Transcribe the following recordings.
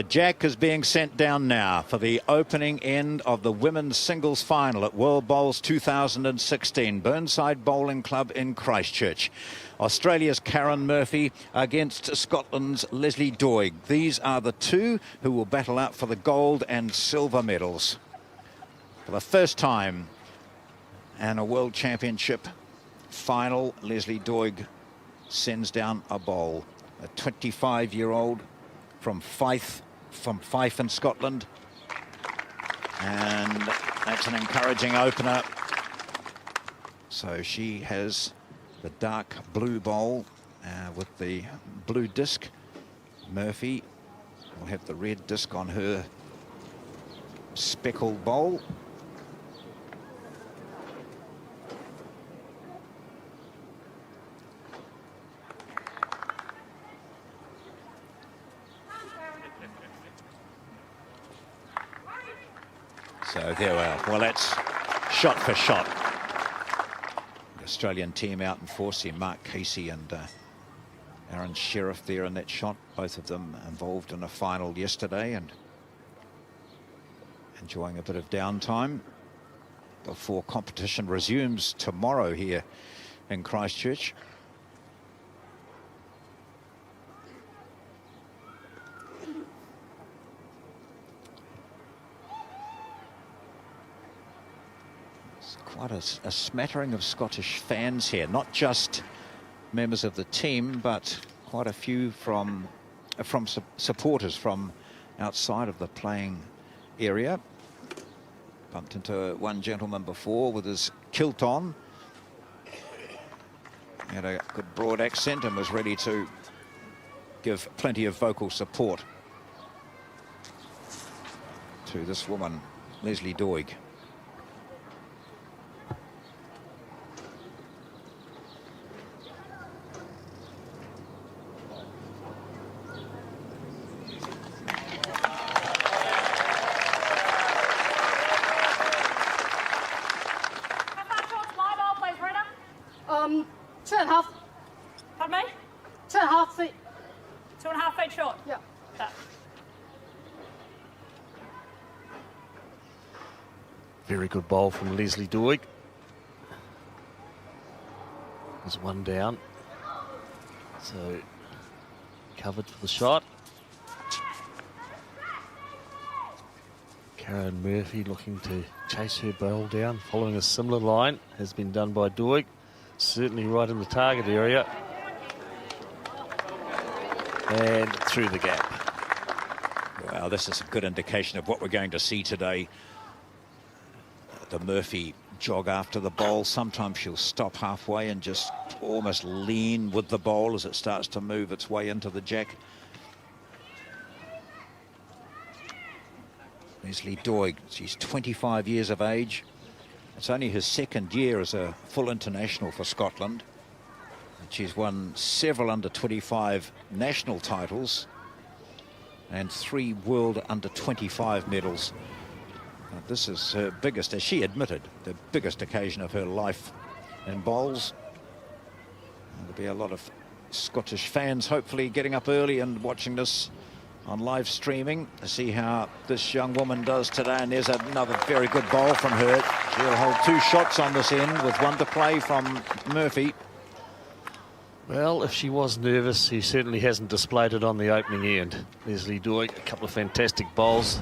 The jack is being sent down now for the opening end of the women's singles final at World Bowls 2016. Burnside Bowling Club in Christchurch. Australia's Karen Murphy against Scotland's Lesley Doig. These are the two who will battle out for the gold and silver medals. For the first time in a World Championship final, Lesley Doig sends down a bowl. A 25-year-old from Fife in Scotland, and that's an encouraging opener. So she has the dark blue bowl with the blue disc. Murphy will have the red disc on her speckled bowl. So there we are. Well, that's shot for shot. The Australian team out in force here. Mark Casey and Aaron Sheriff there in that shot. Both of them involved in a final yesterday and enjoying a bit of downtime before competition resumes tomorrow here in Christchurch. Quite a smattering of Scottish fans here, not just members of the team, but quite a few from supporters from outside of the playing area. Bumped into one gentleman before with his kilt on. He had a good broad accent and was ready to give plenty of vocal support to this woman, Lesley Doig. Two and a half. Pardon me? 2.5 feet. 2.5 feet short? Yeah. That. Very good bowl from Lesley Doig. There's one down. So covered for the shot. Karen Murphy looking to chase her bowl down, following a similar line, has been done by Doig. Certainly right in the target area. And through the gap. Well, this is a good indication of what we're going to see today. The Murphy jog after the bowl. Sometimes she'll stop halfway and just almost lean with the bowl as it starts to move its way into the jack. Lesley Doig, she's 25 years of age. It's only her second year as a full international for Scotland. And she's won several under-25 national titles and 3 world under-25 medals. This is her biggest, as she admitted, the biggest occasion of her life in bowls. There'll be a lot of Scottish fans hopefully getting up early and watching this on live streaming to see how this young woman does today. And there's another very good bowl from her. She'll hold 2 shots on this end with 1 to play from Murphy. Well, if she was nervous, he certainly hasn't displayed it on the opening end. Lesley Doig, a couple of fantastic bowls.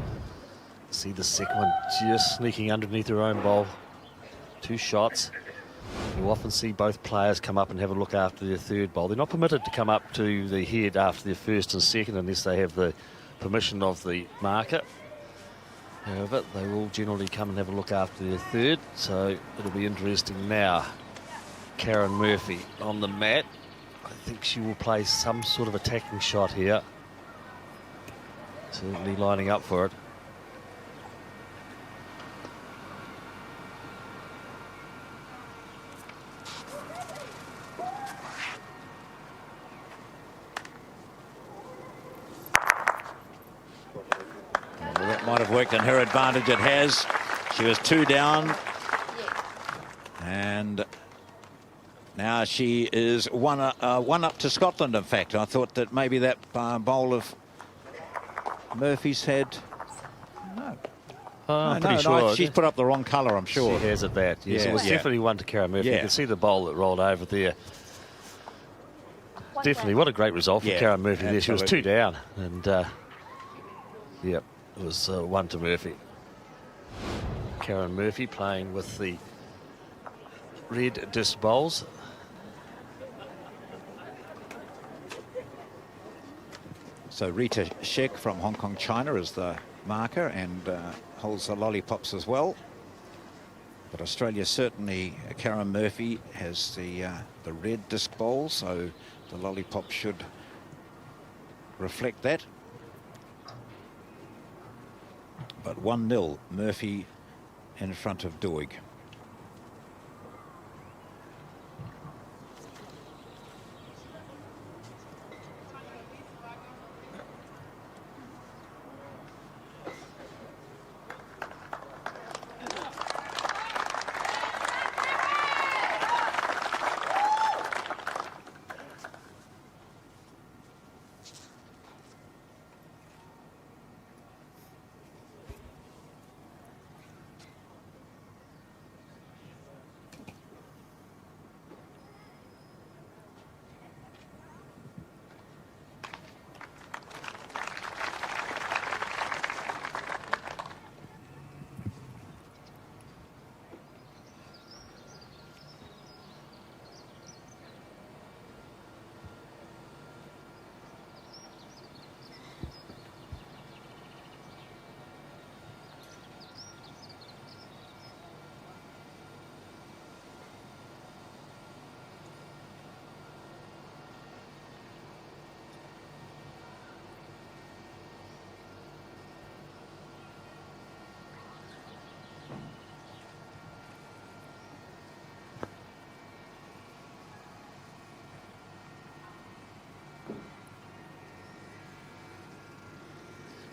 See the second one just sneaking underneath her own bowl. 2 shots. You often see both players come up and have a look after their third bowl. They're not permitted to come up to the head after their first and second unless they have the permission of the marker. However, they will generally come and have a look after their third, so it'll be interesting now. Karen Murphy on the mat. I think she will play some sort of attacking shot here. Certainly lining up for it. That might have worked in her advantage. It has. She was 2 down. And now she is one up to Scotland, in fact. I thought that maybe that bowl of Murphy's had... No. I'm pretty sure. She's put up the wrong colour, I'm sure. She has at that. Yes, Yeah. it was definitely one to Karen Murphy. Yeah. You can see the bowl that rolled over there. Definitely, what a great result for Karen Murphy there. She was 2 down. And, yep, it was 1 to Murphy. Karen Murphy playing with the red disc bowls. So Rita Shek from Hong Kong, China is the marker and holds the lollipops as well. But Australia certainly, Karen Murphy has the red disc bowl, so the lollipop should reflect that. But 1-0, Murphy in front of Doig.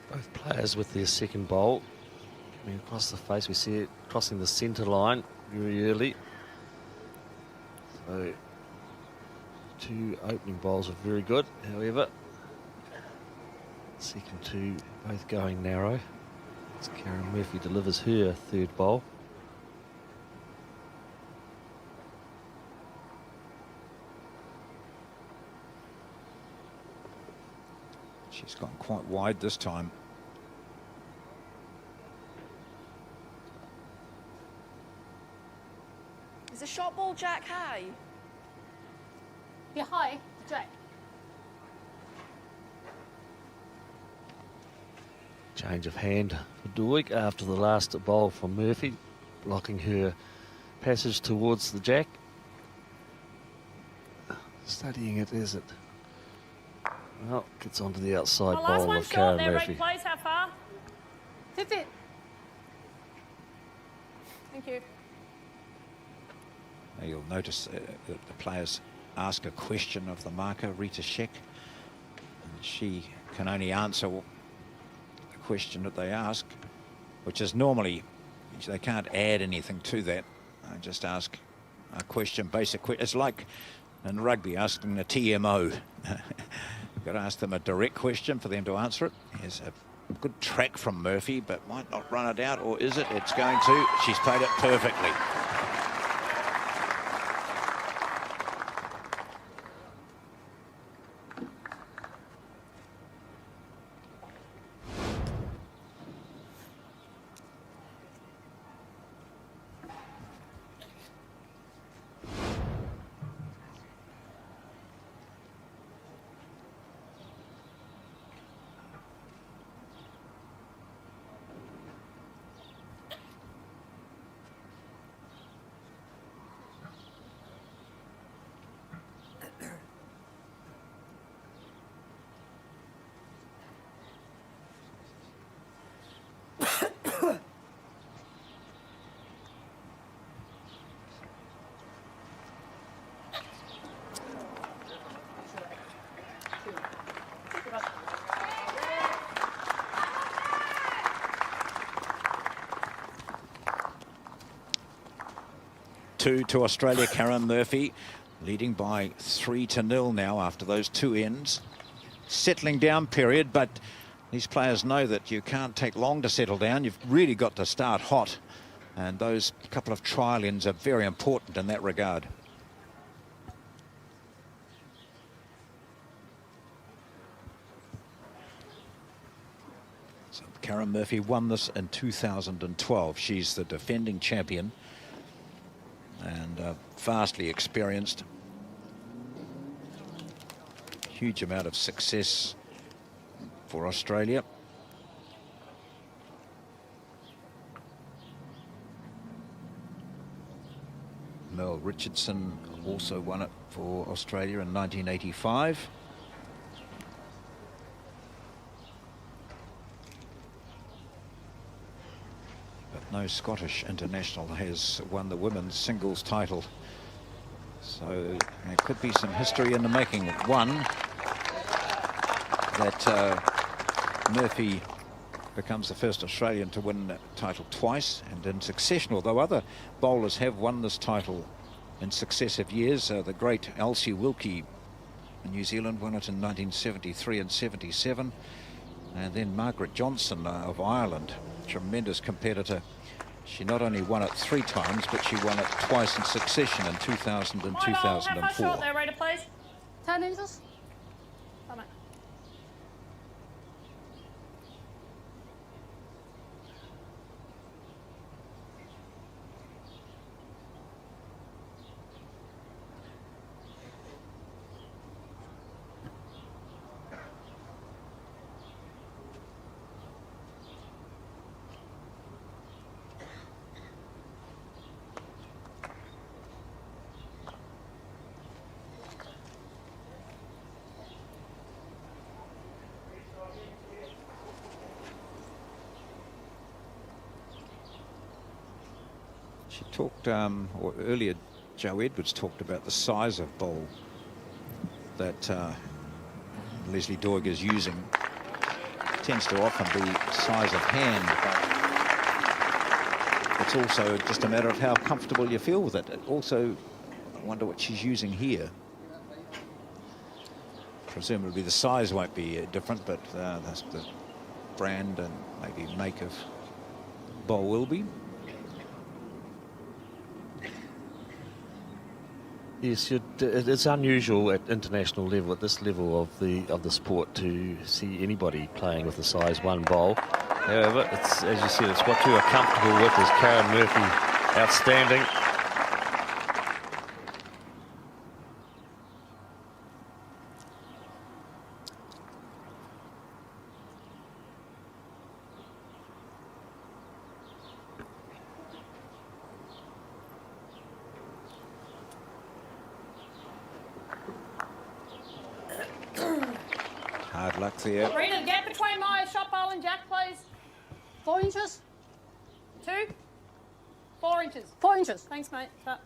Both players with their second bowl coming across the face. We see it crossing the centre line very early. So 2 opening bowls are very good. However, second 2 both going narrow. As Karen Murphy delivers her third bowl. She's gone quite wide this time. Is the shot ball jack high? Yeah, hi, Jack. Change of hand for Doig after the last bowl from Murphy, blocking her passage towards the jack. Studying it, is it? Well, gets onto the outside Oh, last bowl one of short Karen there, Murphy. right place, how far? Hit it. Thank you. Now you'll notice that the players ask a question of the marker, Rita Shek, and she can only answer the question that they ask, which is normally, they can't add anything to that. I just ask a question, basic question. It's like in rugby asking the TMO. You've got to ask them a direct question for them to answer it. Here's a good track from Murphy, but might not run it out, or is it? It's going to. She's played it perfectly. To Australia, Karen Murphy leading by 3-0 now after those 2 ends. Settling down period, but These players know that you can't take long to settle down. You've really got to start hot. And those couple of trial ends are very important in that regard. So Karen Murphy won this in 2012. She's the defending champion and vastly experienced. Huge amount of success for Australia. Mel Richardson also won it for Australia in 1985. But no Scottish international has won the women's singles title. So there could be some history in the making. One, that Murphy becomes the first Australian to win that title twice and in succession, although other bowlers have won this title in successive years. The great Elsie Wilkie in New Zealand won it in 1973 and 77. And then Margaret Johnson of Ireland, tremendous competitor. She not only won it 3 times, but she won it twice in succession in 2000 and 2004. How short there, Rita, please? 10 inches. Come on. She talked, or earlier Joe Edwards talked about the size of bowl that Lesley Doig is using. It tends to often be size of hand, but it's also just a matter of how comfortable you feel with it. Also, I wonder what she's using here. Presumably the size won't be different, but that's the brand and maybe make of bowl will be. Yes, it's unusual at international level, at this level of the sport, to see anybody playing with a size 1 bowl. However, it's, as you said, it's what you are comfortable with. As Karen Murphy, outstanding. Hard luck there. Rita, the gap between my shot bowl and Jack, please. 4 inches. 2? 4 inches. 4 inches. Thanks, mate. Cut.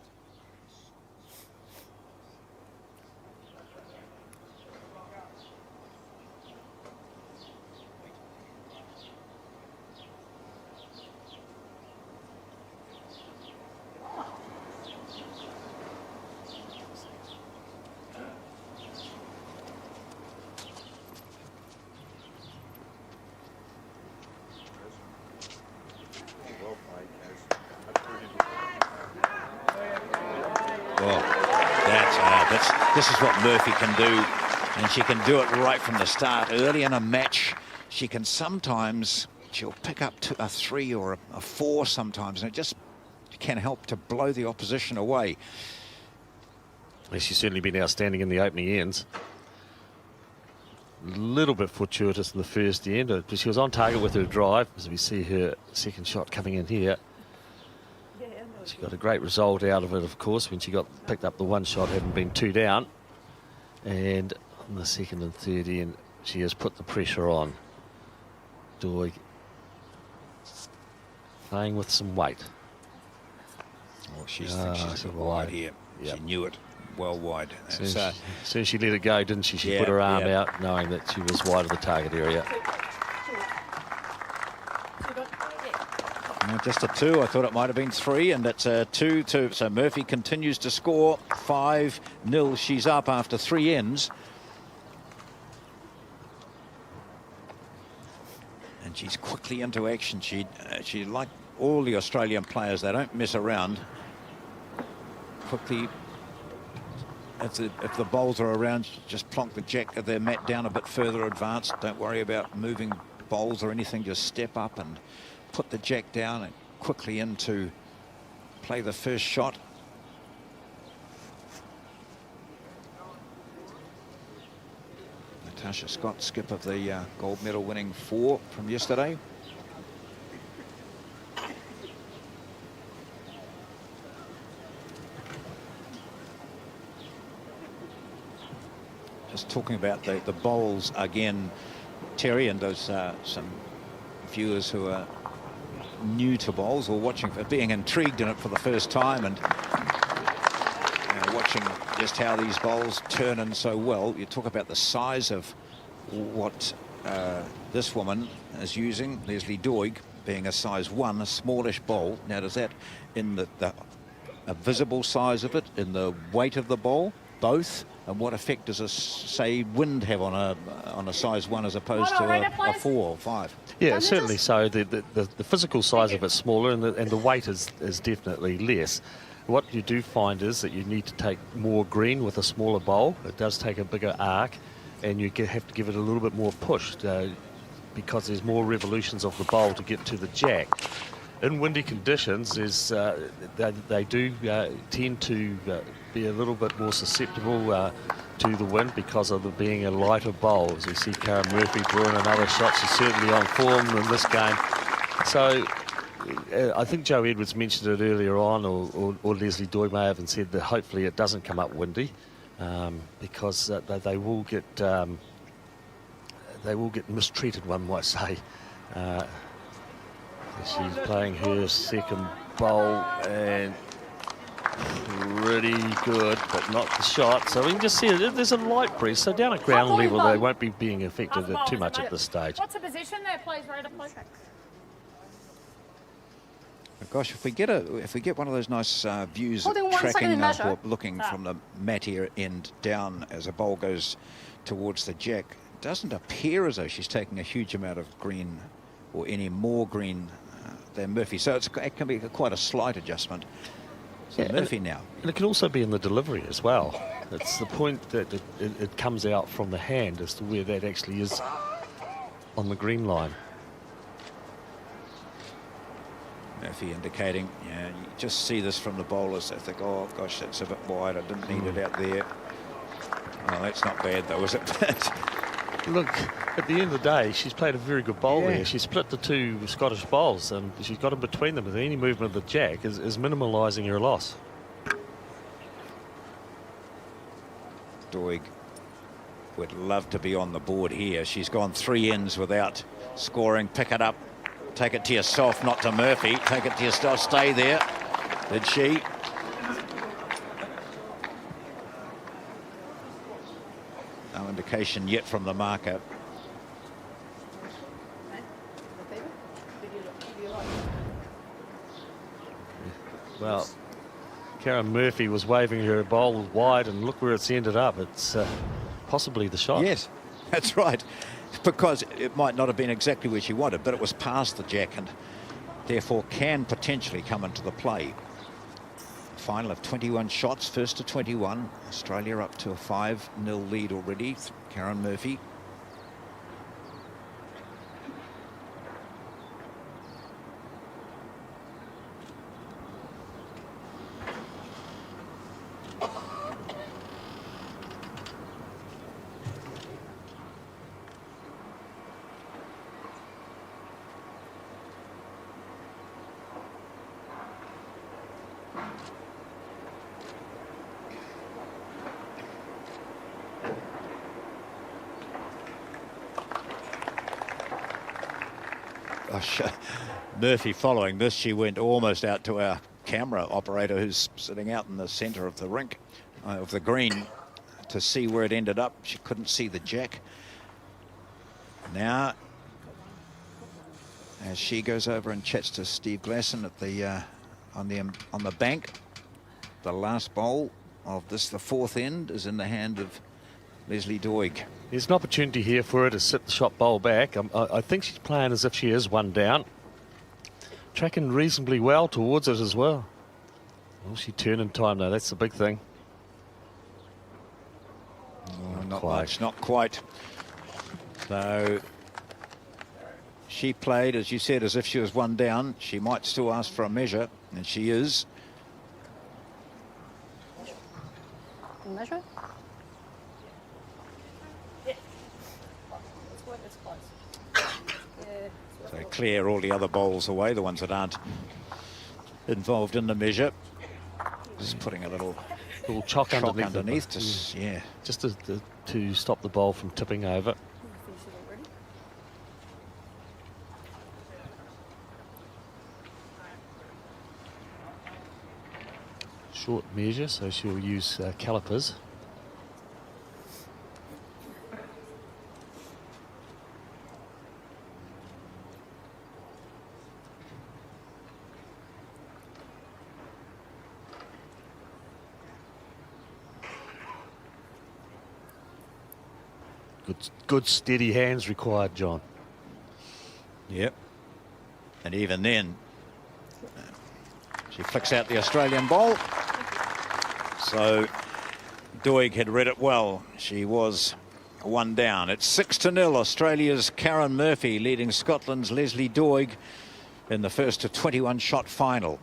This is what Murphy can do, and she can do it right from the start. Early in a match, she can sometimes, she'll pick up to a 3 or a 4 sometimes, and it just can help to blow the opposition away. Well, she's certainly been outstanding in the opening ends. A little bit fortuitous in the first end, but she was on target with her drive, as we see her second shot coming in here. She got a great result out of it, of course, when she picked up the 1 shot, having been 2 down. And on the second and third end, she has put the pressure on. Doig playing with some weight. Oh, she's a bit wide here. Yep. She knew it well wide. Soon as she let it go, didn't she? She put her arm out, knowing that she was wide of the target area. Just a 2. I thought it might have been 3, and it's a 2-2. So Murphy continues to score 5-0. She's up after 3 ends. And she's quickly into action. She like all the Australian players, they don't mess around. Quickly, if the bowls are around, just plonk the jack of their mat down a bit further advanced. Don't worry about moving bowls or anything. Just step up and put the jack down and quickly in to play the first shot. Natasha Scott, skip of the gold medal winning 4 from yesterday. Just talking about the bowls again, Terry, and there's some viewers who are new to bowls or watching, for being intrigued in it for the first time, and watching just how these bowls turn in so well. You talk about the size of what this woman is using, Lesley Doig, being a size 1, a smallish bowl. Now, does that, in a visible size of it, in the weight of the bowl, both? And what effect does say wind have on a size 1 as opposed to a 4 or 5? Yeah, certainly so. The physical size of it's smaller, and the weight is definitely less. What you do find is that you need to take more green with a smaller bowl. It does take a bigger arc, and you have to give it a little bit more push because there's more revolutions of the bowl to get to the jack. In windy conditions, they do tend to be a little bit more susceptible to the wind because of being a lighter bowl. As we see Karen Murphy drawing another shot, she's certainly on form in this game. So I think Joe Edwards mentioned it earlier on, or Lesley Doig may have said that hopefully it doesn't come up windy, because they will get mistreated, one might say. She's playing her second bowl, and pretty good, but not the shot. So we can just see it. There's a light breeze, so down at ground level they won't be being affected too much at this stage. What's the position there, please, Rita? Please. Gosh, if we get one of those nice views Holding 1 second tracking in measure. or looking from the mat end down as a bowl goes towards the jack, it doesn't appear as though she's taking a huge amount of green or any more green than Murphy. So it can be quite a slight adjustment. So yeah, Murphy now. And it can also be in the delivery as well. It's the point that it comes out from the hand as to where that actually is on the green line. Murphy indicating, yeah, you just see this from the bowlers. They think, oh gosh, that's a bit wide. I didn't need it out there. Oh, that's not bad though, is it? Look, at the end of the day, she's played a very good bowl there. She split the 2 Scottish bowls, and she's got in between them. And any movement of the jack is minimalising her loss. Doig would love to be on the board here. She's gone 3 ends without scoring. Pick it up. Take it to yourself, not to Murphy. Take it to yourself. Stay there. Did she? No indication yet from the marker. Well, Karen Murphy was waving her bowl wide, and look where it's ended up. It's possibly the shot. Yes, that's right. Because it might not have been exactly where she wanted, but it was past the jack and therefore can potentially come into the play. Final of 21 shots, first to 21. Australia up to a 5-0 lead already. Karen Murphy. Gosh, Murphy following this, she went almost out to our camera operator who's sitting out in the centre of the rink, of the green, to see where it ended up. She couldn't see the jack. Now, as she goes over and chats to Steve Glasson at the on the bank, the last bowl of this, the 4th end, is in the hand of Lesley Doig. There's an opportunity here for her to sit the shot bowl back. I think she's playing as if she is one down. Tracking reasonably well towards it as well. Will she turn in time though? That's the big thing. Oh, not much, not quite. So she played, as you said, as if she was one down. She might still ask for a measure, and she is. Measure. So clear all the other bowls away, the ones that aren't involved in the measure. Just putting a little chalk underneath. Just to stop the bowl from tipping over. Short measure, so she'll use calipers. Good steady hands required, John. Yep. And even then, she flicks out the Australian bowl. So Doig had read it well. She was one down. It's 6-0. Australia's Karen Murphy leading Scotland's Lesley Doig in the first of 21 shot final.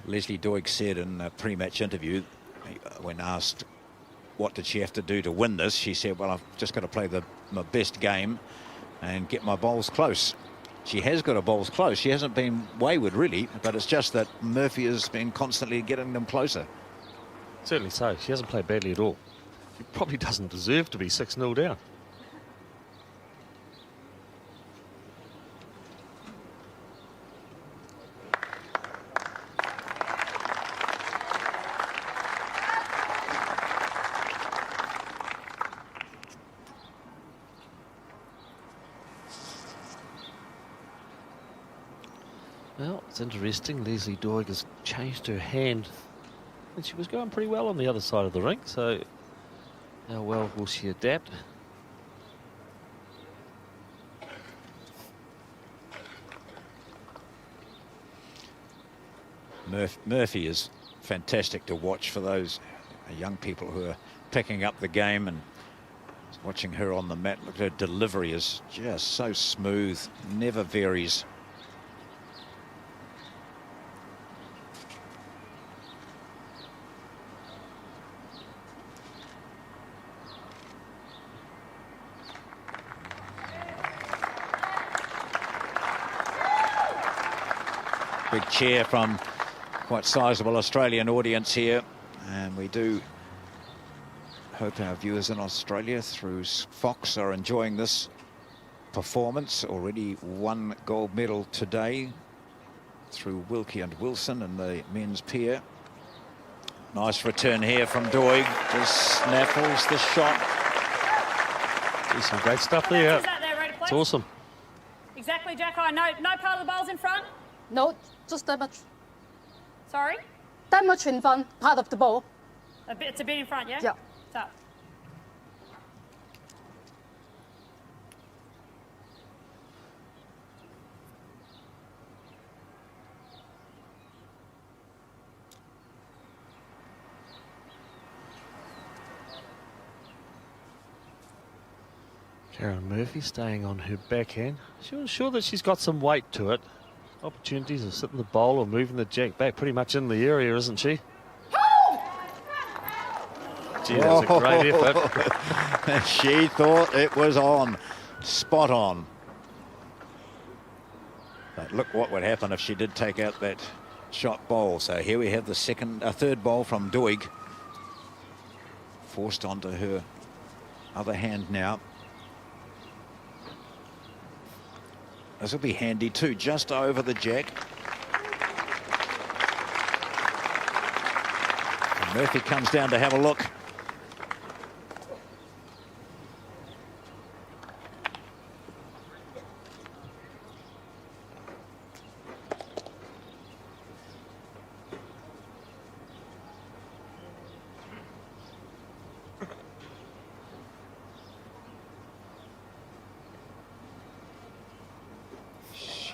Lesley Doig said in a pre-match interview, when asked what did she have to do to win this, she said, well, I've just got to play my best game and get my bowls close. She has got her bowls close. She hasn't been wayward, really, but it's just that Murphy has been constantly getting them closer. Certainly so. She hasn't played badly at all. She probably doesn't deserve to be 6-0 down. Well, it's interesting. Lesley Doig has changed her hand. And she was going pretty well on the other side of the rink. So how well will she adapt? Murphy is fantastic to watch for those young people who are picking up the game, and watching her on the mat. Look, her delivery is just so smooth, never varies. Big cheer from quite sizable Australian audience here, and we do hope our viewers in Australia through Fox are enjoying this performance. Already one gold medal today through Wilkie and Wilson in the men's pair. Nice return here from Doig. Just snaffles the shot. There's some great stuff there. It's awesome. Exactly, Jacko. No part of the bowl's in front? No, just that much. Sorry? That much in front, part of the bowl. It's a bit in front, yeah? Yeah. It's up. Karen Murphy staying on her backhand. She was sure that she's got some weight to it. Opportunities of sitting the bowl or moving the jack back pretty much in the area, isn't she? Gee, that's a great effort. She thought it was on. Spot on. But look what would happen if she did take out that shot bowl. So here we have the third bowl from Doig. Forced onto her other hand now. This will be handy too, just over the jack. And Murphy comes down to have a look.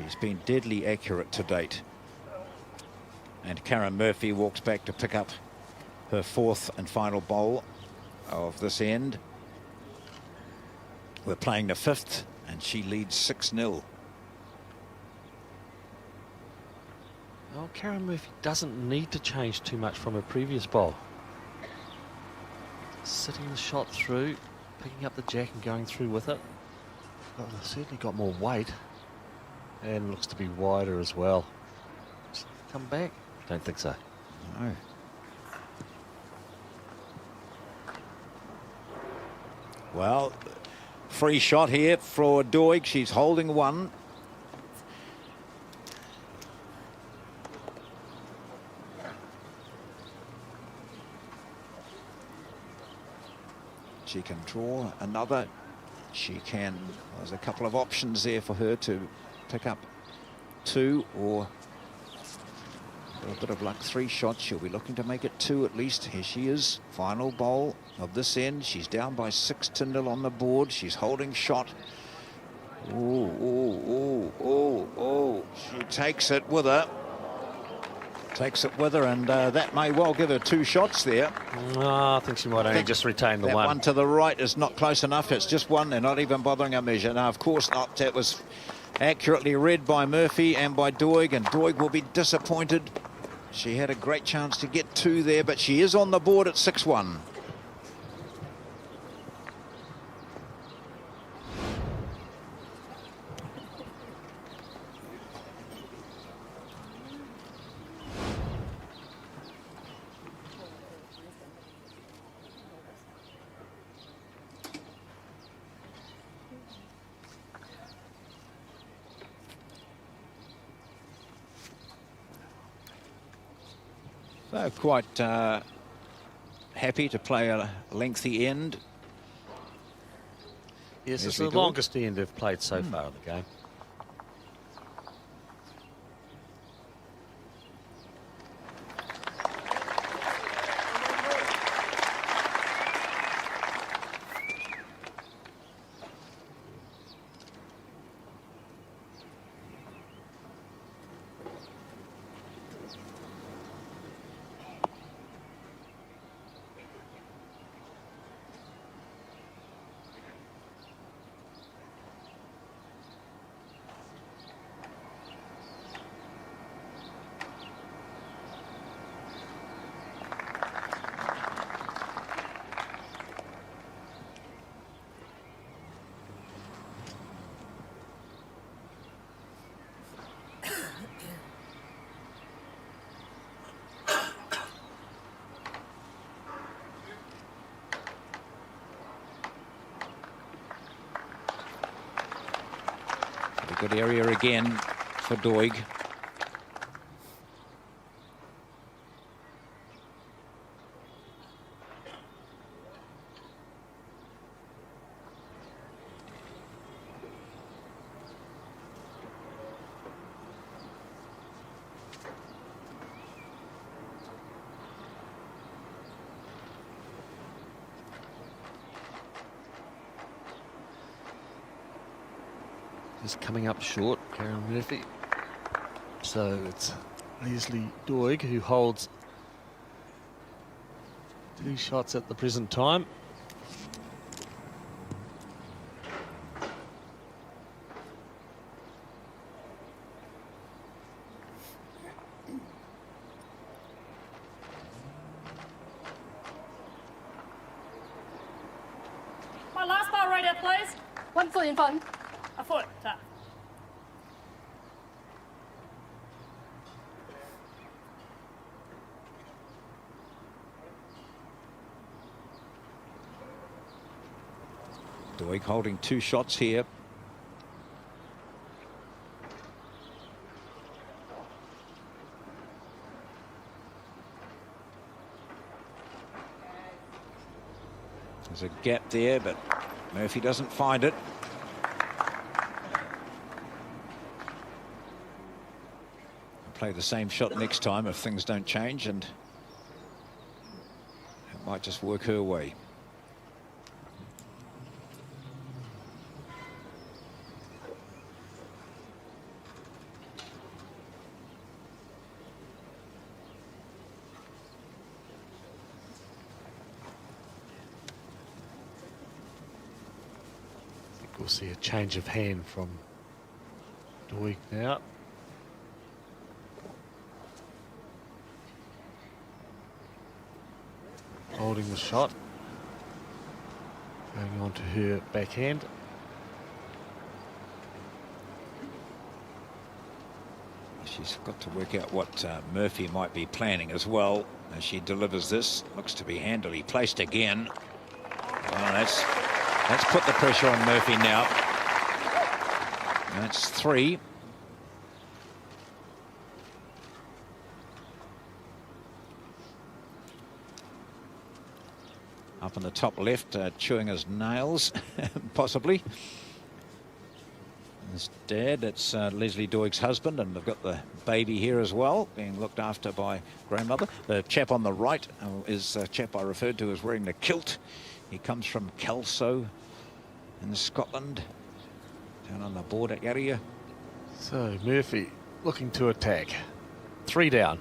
She's been deadly accurate to date. And Karen Murphy walks back to pick up her 4th and final bowl of this end. We're playing the 5th, and she leads 6-0. Well, Karen Murphy doesn't need to change too much from her previous bowl. Sitting the shot through, picking up the jack and going through with it. Well, certainly got more weight, and looks to be wider as well. Come back? Don't think so. No. Well, free shot here for Doig. She's holding one. She can draw another. She can. There's a couple of options there for her to pick up 2 or with a bit of luck 3 shots. She'll be looking to make it 2 at least. Here she is. Final bowl of this end. She's down by 6-0 on the board. She's holding shot. Oh. She takes it with her. And that may well give her 2 shots there. I think she might only just retain the that one. one to the right is not close enough. It's just one. They're not even bothering a measure. Now, of course not. That was accurately read by Murphy and by Doig, and Doig will be disappointed. She had a great chance to get 2 there, but she is on the board at 6-1. So quite happy to play a lengthy end. Yes, it's Lesley the Doig. longest end they've played so far in the game. A good area again for Doig. Just coming up short, Karen Murphy. So it's Lesley Doig who holds 2 shots at the present time. My last ball right up, please. 1 foot in front. A foot. Tap. Doig holding 2 shots here. There's a gap there, but Murphy doesn't find it. Play the same shot next time if things don't change, and it might just work her way. We'll see a change of hand from Doig now. Holding the shot. Going on to her backhand. She's got to work out what Murphy might be planning as well as she delivers this. Looks to be handily placed again. Well, that's put the pressure on Murphy now. That's 3. Up in the top left, chewing his nails, possibly. His dad, that's Lesley Doig's husband, and they've got the baby here as well, being looked after by grandmother. The chap on the right is a chap I referred to as wearing the kilt. He comes from Kelso in Scotland, down on the border area. So Murphy looking to attack. 3 down.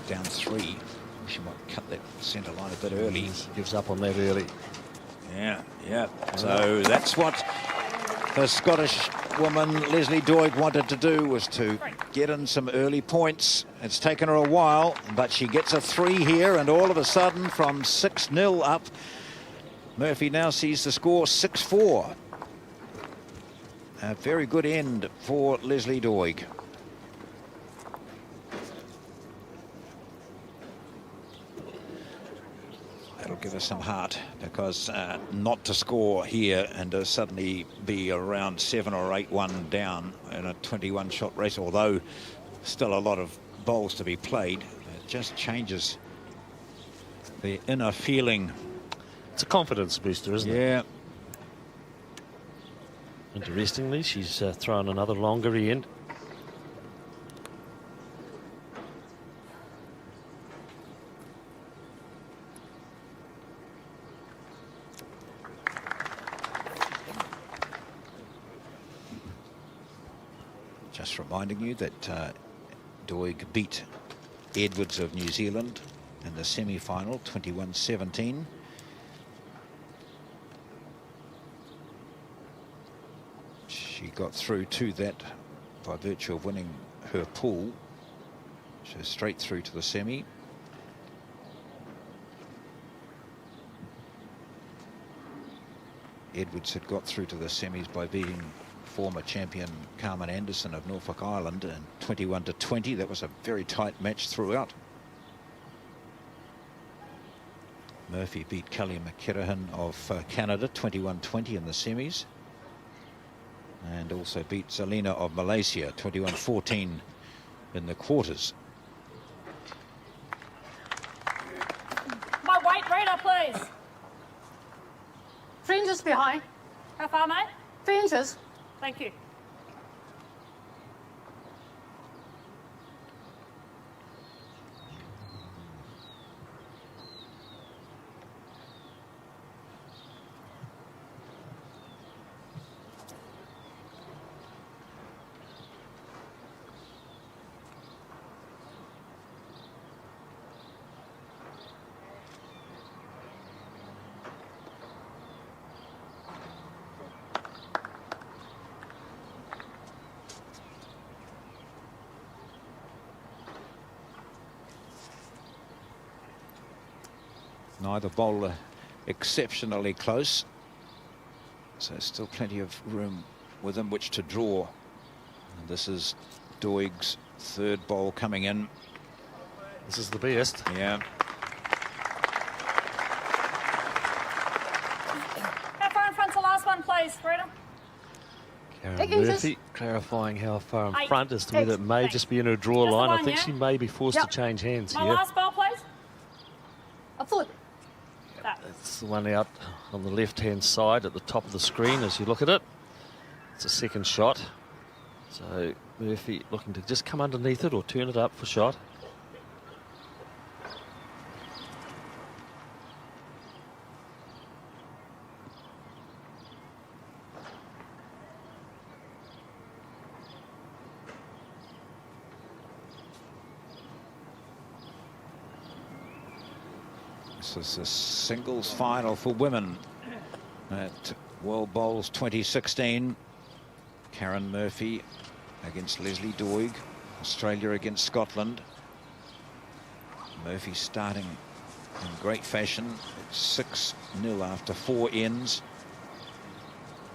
Down 3. She might cut that centre line a bit early. Gives up on that early. Yeah. So that's what the Scottish woman Lesley Doig wanted to do, was to get in some early points. It's taken her a while, but she gets a 3 here, and all of a sudden from 6-0 up, Murphy now sees the score 6-4. A very good end for Lesley Doig. That'll give us some heart, because not to score here and to suddenly be around 7 or 8-1 down in a 21-shot race, although still a lot of bowls to be played, it just changes the inner feeling. It's a confidence booster, isn't it? Yeah. Interestingly, she's thrown another longer end. Just reminding you that Doig beat Edwards of New Zealand in the semi-final, 21-17. She got through to that by virtue of winning her pool. So straight through to the semi. Edwards had got through to the semis by beating former champion Carmen Anderson of Norfolk Island in 21-20. That was a very tight match throughout. Murphy beat Kelly McKirahan of Canada 21-20 in the semis, and also beat Zelina of Malaysia 21-14 in the quarters. My weight reader, please. 3 inches behind. How far, mate? 3 inches. Thank you. Neither bowler exceptionally close, so still plenty of room within which to draw. And this is Doig's 3rd bowl coming in. This is the best. Yeah. How far in front's the last one, please, Rita? Karen 8 inches. Murphy clarifying how far in 8. front as to whether it may just be in her draw Just the line. I one, think yeah? she may be forced Yep. to change hands My here. last ball, please. A foot. That. It's the one out on the left-hand side at the top of the screen as you look at it. It's a second shot. So Murphy looking to just come underneath it or turn it up for shot. This is the singles final for women at World Bowls 2016. Karen Murphy against Lesley Doig. Australia against Scotland. Murphy starting in great fashion. It's 6-0 after 4 ends.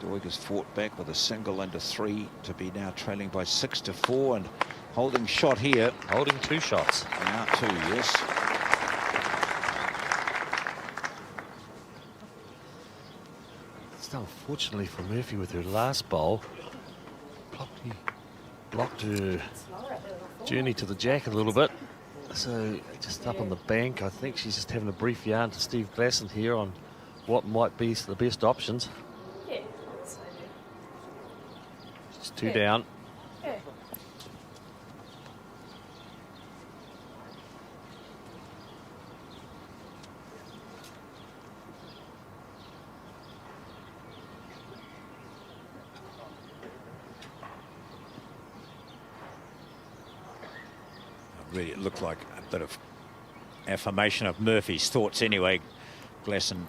Doig has fought back with a single and a 3 to be now trailing by 6-4 and holding shot here. Holding 2 shots. Now 2, yes. It's unfortunately for Murphy with her last bowl. Probably blocked her journey to the jack a little bit. So just up on the bank, I think she's just having a brief yarn to Steve Glasson here on what might be the best options. Yeah. Just 2 down. Yeah. Really, it looked like a bit of affirmation of Murphy's thoughts anyway. Glasson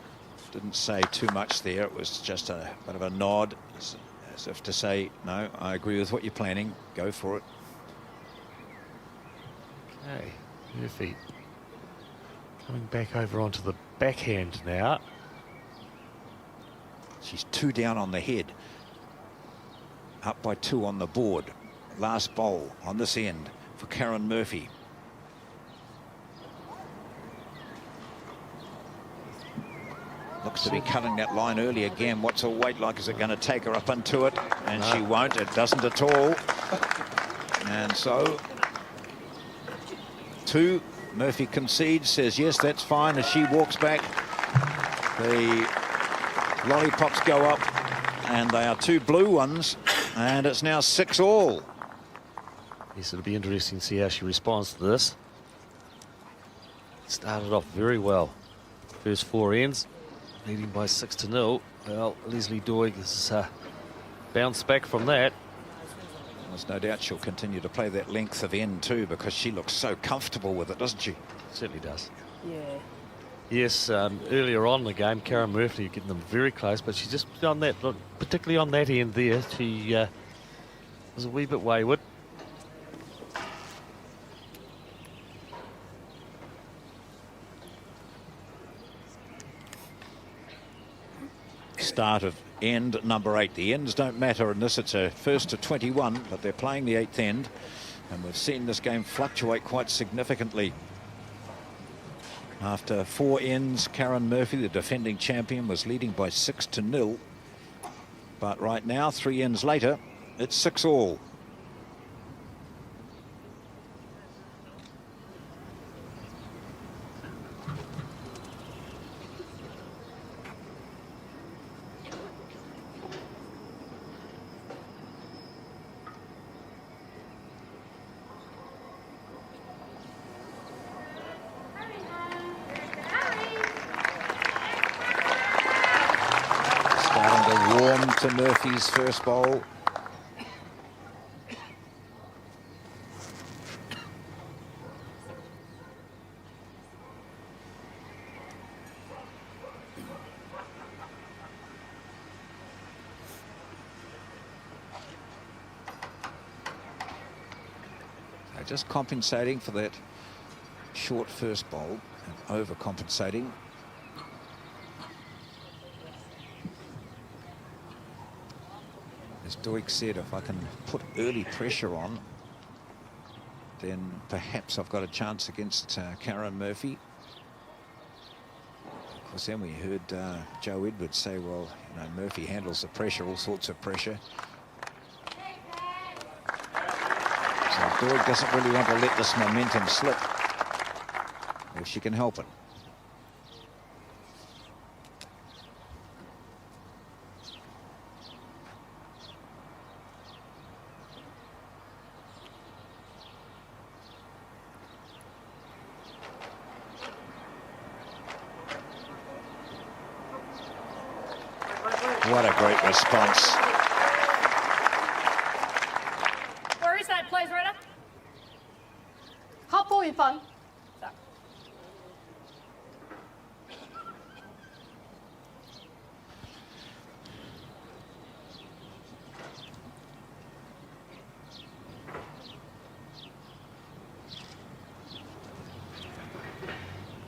didn't say too much there. It was just a bit of a nod, as if to say, no, I agree with what you're planning. Go for it. Okay, Murphy coming back over onto the backhand now. She's 2 down on the head. Up by 2 on the board. Last bowl on this end for Karen Murphy. Looks to be cutting that line early again. What's her weight like? Is it going to take her up into it? And she won't. It doesn't at all. And so 2. Murphy concedes, says yes, that's fine. As she walks back, the lollipops go up, and they are 2 blue ones, and it's now 6-all. Yes, it'll be interesting to see how she responds to this. Started off very well. First 4 ends, leading by 6-0. Well, Lesley Doig has bounced back from that. There's no doubt she'll continue to play that length of end too, because she looks so comfortable with it, doesn't she? Certainly does. Yeah. Yes, earlier on in the game, Karen Murphy getting them very close, but she just on that, particularly on that end there, she was a wee bit wayward. Start of end number 8. The ends don't matter in this. It's a first to 21, but they're playing the 8th end, and we've seen this game fluctuate quite significantly. After 4 ends, Karen Murphy, the defending champion, was leading by 6-0, but right now, 3 ends later, it's 6-all. To Murphy's first bowl. So just compensating for that short first bowl and overcompensating. As Doig said, if I can put early pressure on, then perhaps I've got a chance against Karen Murphy. Of course, then we heard Joe Edwards say, well, you know, Murphy handles the pressure, all sorts of pressure. So Doig doesn't really want to let this momentum slip if she can help it. What a great response. Where is that, please, Rita? Hot boy fun. So.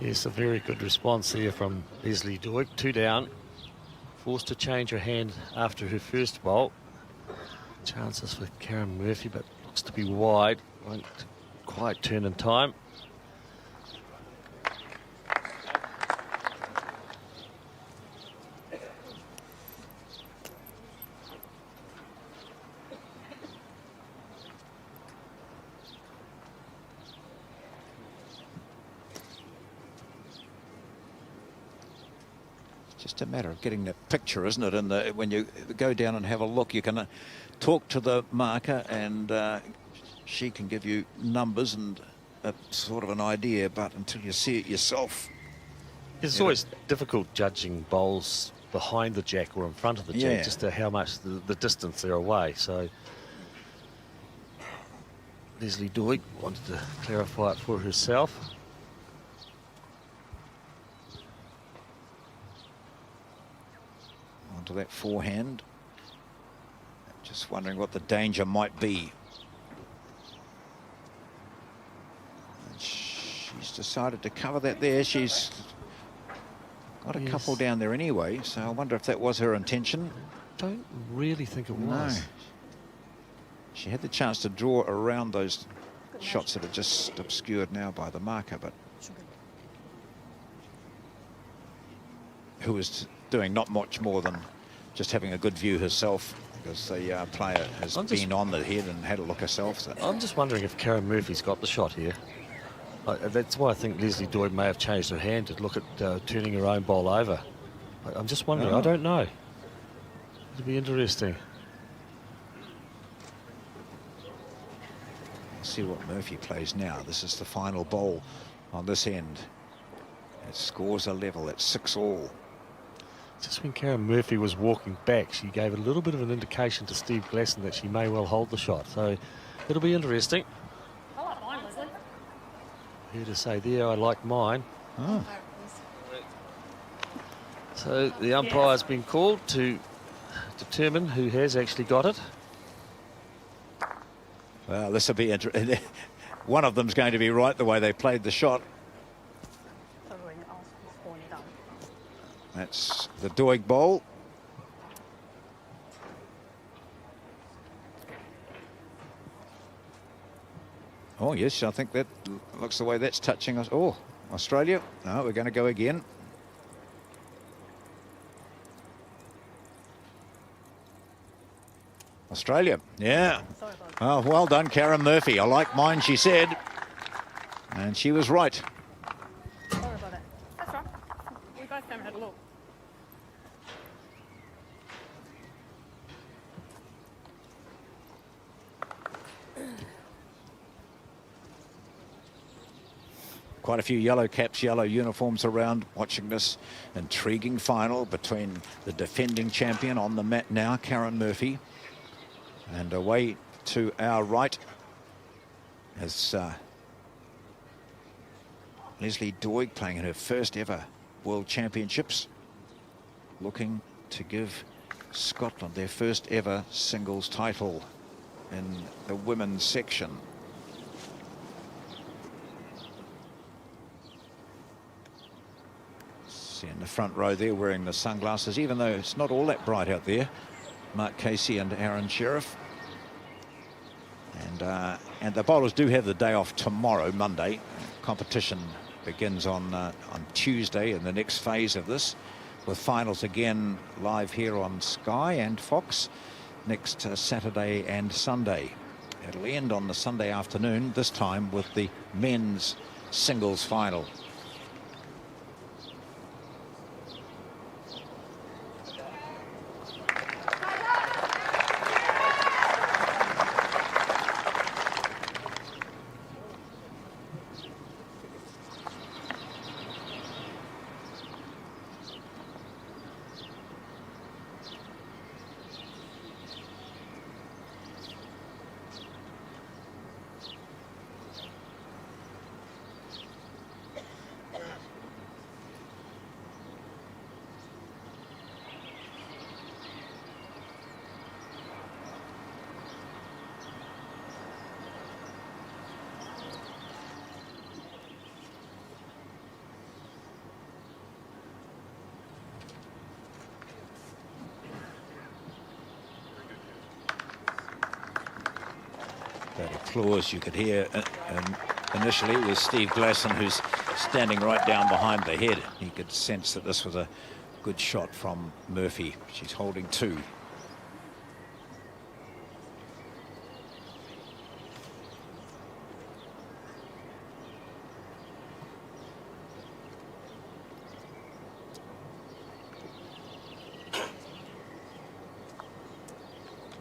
Yes, a very good response there from Lesley Doig. 2 down. Forced to change her hand after her first bowl. Chances for Karen Murphy, but looks to be wide. Won't quite turn in time. Just a matter of getting that picture, isn't it? And when you go down and have a look, you can talk to the marker, and she can give you numbers and a sort of an idea. But until you see it yourself, It's always difficult judging bowls behind the jack or in front of the jack, just to how much the distance they're away. So Lesley Doig wanted to clarify it for herself. Onto that forehand. Just wondering what the danger might be. And she's decided to cover that there. She's got a couple down there anyway, so I wonder if that was her intention. Don't really think it was. No. She had the chance to draw around those shots that are just obscured now by the marker, but who was doing not much more than just having a good view herself, because the player has been on the head and had a look herself. So. I'm just wondering if Karen Murphy's got the shot here. That's why I think Lesley Doig may have changed her hand to look at turning her own bowl over. I'm just wondering. I don't know. It'll be interesting. Let's see what Murphy plays now. This is the final bowl on this end. It scores a level at 6-all. Just when Karen Murphy was walking back, she gave a little bit of an indication to Steve Glasson that she may well hold the shot. So it'll be interesting. I like mine, Lesley. Here to say there, I like mine. Oh. So the umpire's been called to determine who has actually got it. Well, this will be interesting. One of them's going to be right the way they played the shot. That's the Doig bowl. Oh, yes, I think that looks the way that's touching us. Oh, Australia. No, we're going to go again. Australia, yeah. Oh, well done, Karen Murphy. I like mine, she said. And she was right. Sorry about that. That's right. We both came and had a look. Quite a few yellow caps, yellow uniforms around, watching this intriguing final between the defending champion on the mat now, Karen Murphy, and away to our right is Lesley Doig, playing in her first ever World Championships, looking to give Scotland their first ever singles title in the women's section. See in the front row there wearing the sunglasses, even though it's not all that bright out there, Mark Casey and Aaron Sheriff. And the bowlers do have the day off tomorrow, Monday. Competition begins on Tuesday in the next phase of this, with finals again live here on Sky and Fox next Saturday and Sunday. It'll end on the Sunday afternoon, this time with the men's singles final. applause you could hear initially was Steve Glasson, who's standing right down behind the head. He could sense that this was a good shot from Murphy. She's holding 2.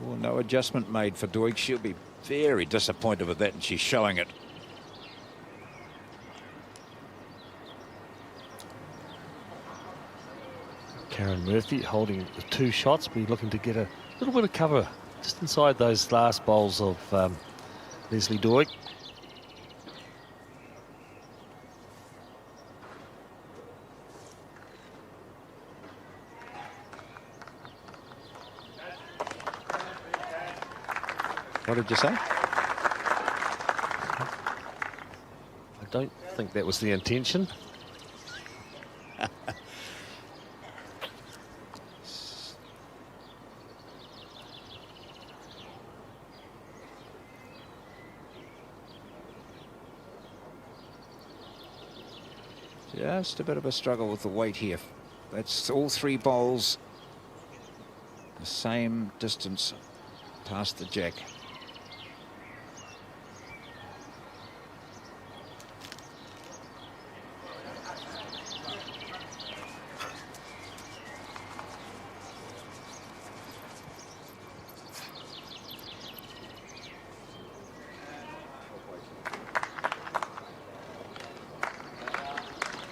Well, no adjustment made for Doig. She'll be very disappointed with that, and she's showing it. Karen Murphy holding the 2 shots, be looking to get a little bit of cover just inside those last bowls of Lesley Doig. What did you say? I don't think that was the intention. Just a bit of a struggle with the weight here. That's all 3 bowls the same distance past the jack.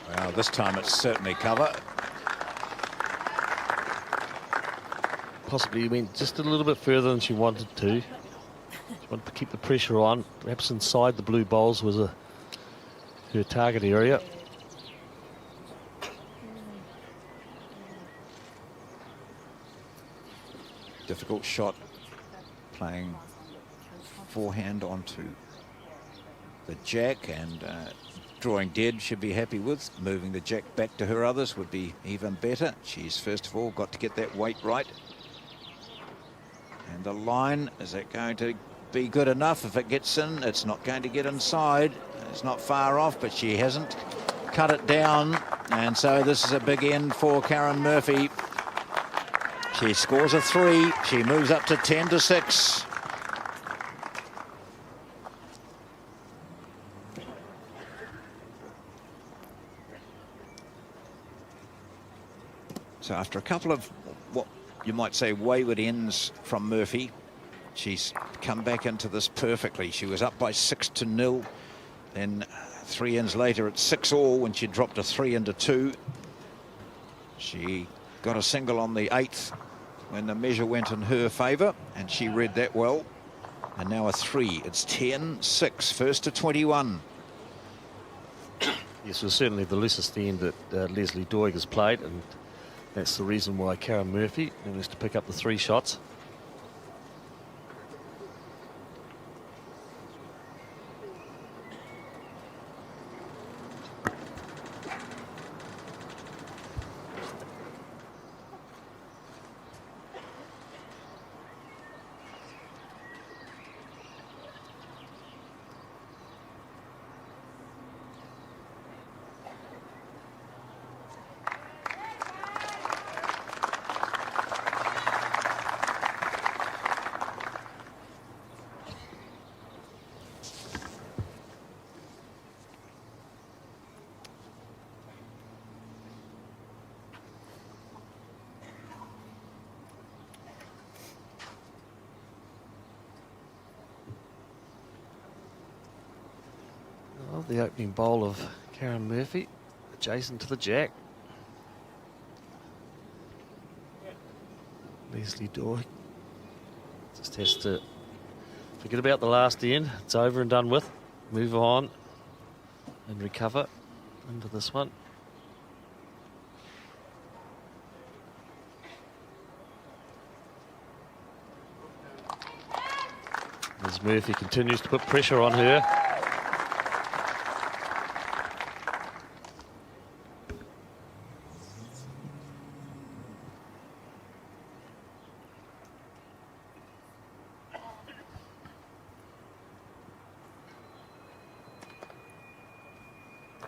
Well, this time it's certainly cover. Possibly went just a little bit further than she wanted to. She wanted to keep the pressure on. Perhaps inside the blue bowls was her target area. Difficult shot, playing forehand onto the jack, and drawing dead should be happy with. Moving the jack back to her others would be even better. She's first of all got to get that weight right. And the line, is it going to be good enough? If it gets in, it's not going to get inside. It's not far off, but she hasn't cut it down. And so this is a big end for Karen Murphy. She scores a 3. She moves up to 10-6. So after a couple of what you might say wayward ends from Murphy, she's come back into this perfectly. She was up by 6-0. Then 3 ends later at 6-all when she dropped a 3-2. She got a single on the 8th when the measure went in her favour, and she read that well. And now a 3. It's 10-6, first to 21. Yes, well, certainly the loosest end that Lesley Doig has played, and that's the reason why Karen Murphy managed to pick up the 3 shots. Well, the opening bowl of Karen Murphy, adjacent to the jack. Lesley Doig just has to forget about the last end. It's over and done with. Move on and recover into this one. As Murphy continues to put pressure on her.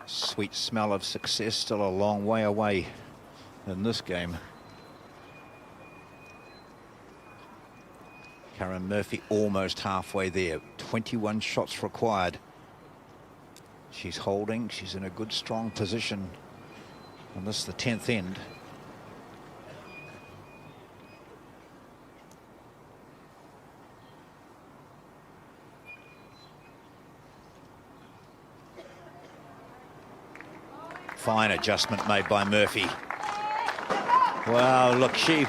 sweet smell of success still a long way away in this game. Karen Murphy almost halfway there. 21 shots required. She's holding. She's in a good, strong position. And this is the 10th end. Fine adjustment made by Murphy. Wow, look, we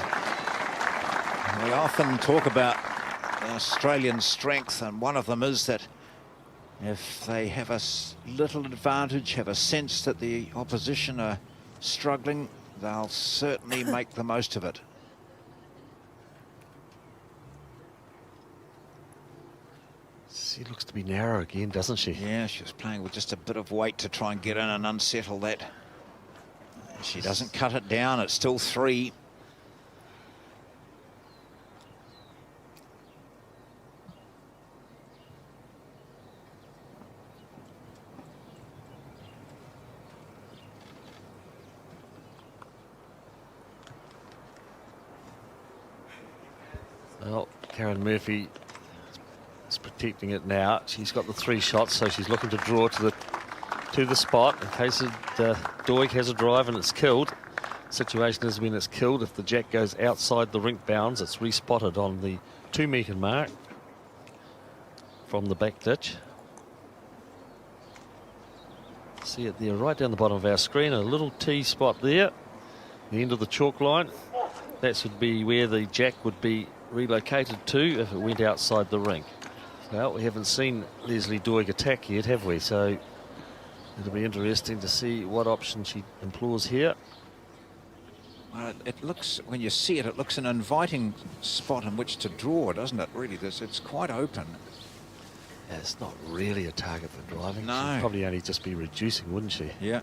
often talk about Australian strength, and one of them is that if they have a little advantage, have a sense that the opposition are struggling, they'll certainly make the most of it. She looks to be narrow again, doesn't she? Yeah, she was playing with just a bit of weight to try and get in and unsettle that. She doesn't cut it down. It's still 3. Well, Karen Murphy is protecting it now. She's got the 3 shots, so she's looking to draw to the spot in case Doig has a drive and it's killed. Situation is when it's killed, if the jack goes outside the rink bounds, it's respotted on the 2-metre mark from the back ditch. See it there right down the bottom of our screen, a little T spot there, the end of the chalk line. That should be where the jack would be relocated to if it went outside the rink. Well, we haven't seen Lesley Doig attack yet, have we? So it'll be interesting to see what option she employs here. Well, it looks, when you see it, it looks an inviting spot in which to draw, doesn't it? Really, it's quite open. Yeah, it's not really a target for driving. No. She'd probably only just be reducing, wouldn't she? Yeah.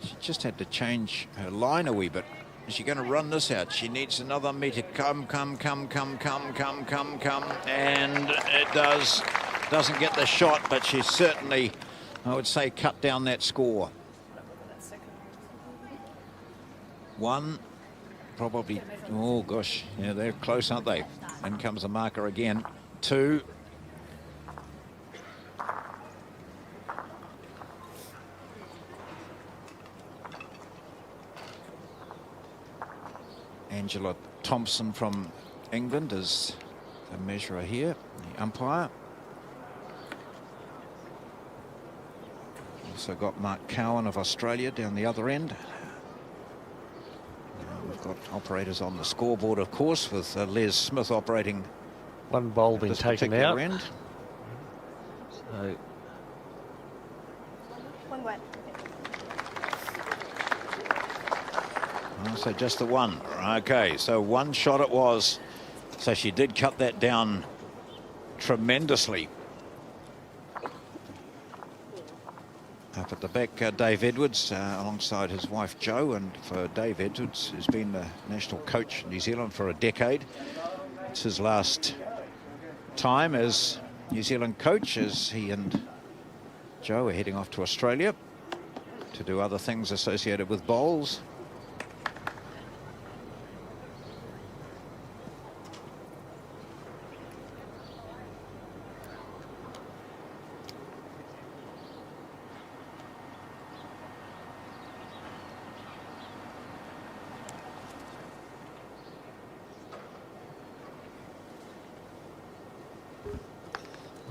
She just had to change her line a wee bit. Is she going to run this out? She needs another metre. Come. And it does. Doesn't get the shot, but she's certainly, I would say, cut down that score. 1, probably, oh gosh, yeah, they're close, aren't they? In comes the marker again. 2. Angela Thompson from England is the measurer here, the umpire. Also got Mark Cowan of Australia down the other end. We've got operators on the scoreboard, of course, with Les Smith operating. One bowl being taken out. End. So One way. So just the 1. Okay, so 1 shot it was. So she did cut that down tremendously. Up at the back, Dave Edwards alongside his wife Jo, and for Dave Edwards, who's been the national coach in New Zealand for a decade, it's his last time as New Zealand coach, as he and Jo are heading off to Australia to do other things associated with bowls.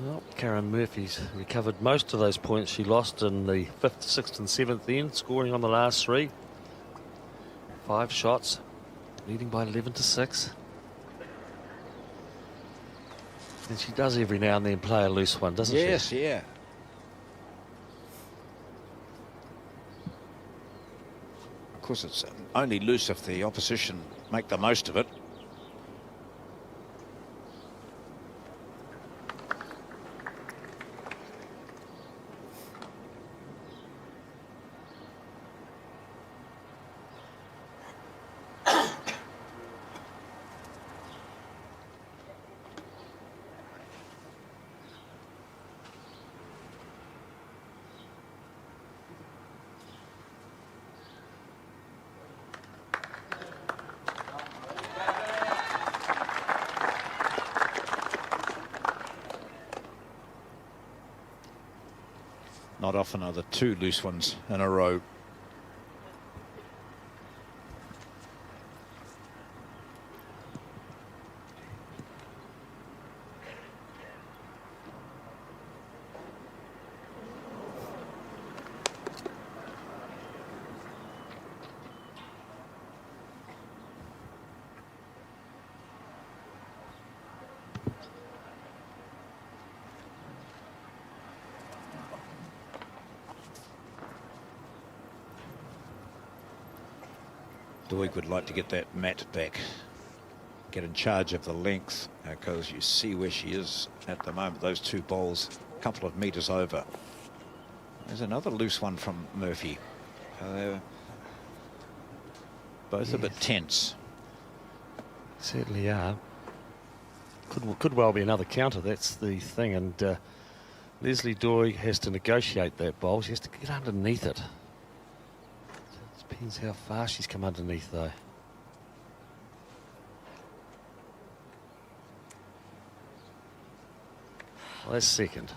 well, Karen Murphy's recovered most of those points she lost in the 5th, 6th and 7th end, scoring on the last 3. 5 shots, leading by 11-6. And she does every now and then play a loose one, doesn't she? Yes, yeah. Of course, it's only loose if the opposition make the most of it. Not often are the 2 loose ones in a row. Doig would like to get that mat back, get in charge of the length, because you see where she is at the moment. Those 2 bowls, a couple of metres over. There's another loose one from Murphy. Both a bit tense. Certainly are. Could well be another counter. That's the thing. And Lesley Doig has to negotiate that bowl. She has to get underneath it. Depends how far she's come underneath, though. Well, that's second.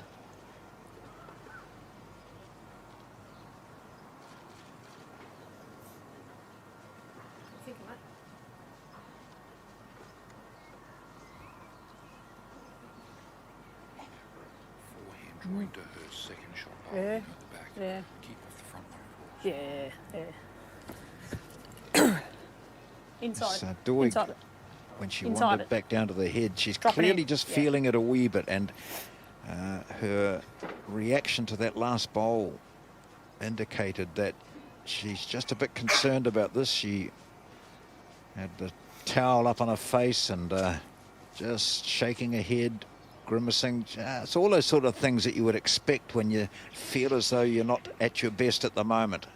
Drawing to her second shot. Yeah. At the back. Yeah. Keep off the front one, of course. Yeah, yeah. Inside. So Doig, Inside. when she Inside wandered it. back down to the head, she's Dropping clearly in. just Yeah. feeling it a wee bit, and her reaction to that last bowl indicated that she's just a bit concerned about this. She had the towel up on her face and just shaking her head, grimacing. It's all those sort of things that you would expect when you feel as though you're not at your best at the moment.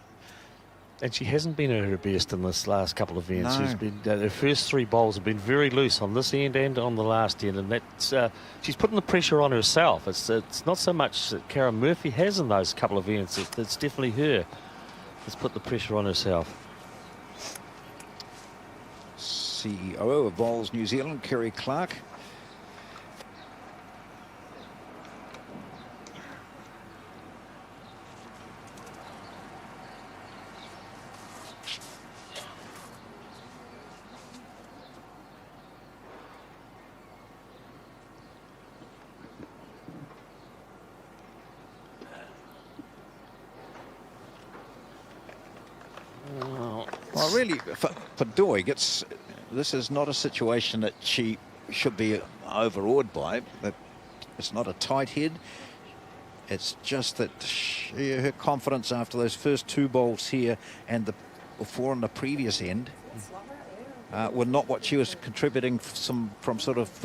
And she hasn't been at her best in this last couple of events. No. She's been her first 3 bowls have been very loose on this end and on the last end, and that's she's putting the pressure on herself. It's not so much that Karen Murphy has in those couple of events. It's definitely her that's put the pressure on herself. CEO of Bowls New Zealand, Kerry Clark. Well, really, for Doig, this is not a situation that she should be overawed by. That it's not a tight head. It's just that her confidence after those first 2 bowls here and the before on the previous end were not what she was contributing from sort of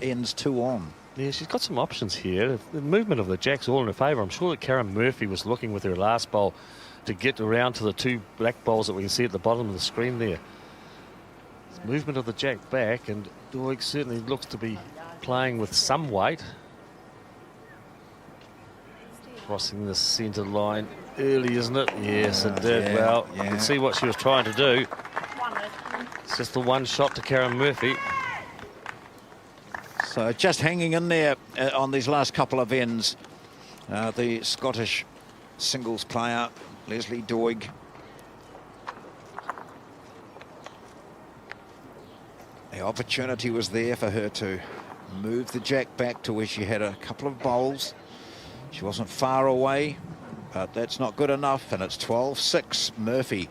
ends 2 on. Yeah, she's got some options here. The movement of the jacks all in her favour. I'm sure that Karen Murphy was looking with her last bowl to get around to the 2 black bowls that we can see at the bottom of the screen there. Movement of the jack back, and Doig certainly looks to be playing with some weight. Crossing the centre line early, isn't it? Yes, it did. Yeah, well, you yeah. can see what she was trying to do. One left. It's just the 1 shot to Karen Murphy. So just hanging in there on these last couple of ends. The Scottish singles player, Lesley Doig. The opportunity was there for her to move the jack back to where she had a couple of bowls. She wasn't far away, but that's not good enough, and it's 12-6. Murphy,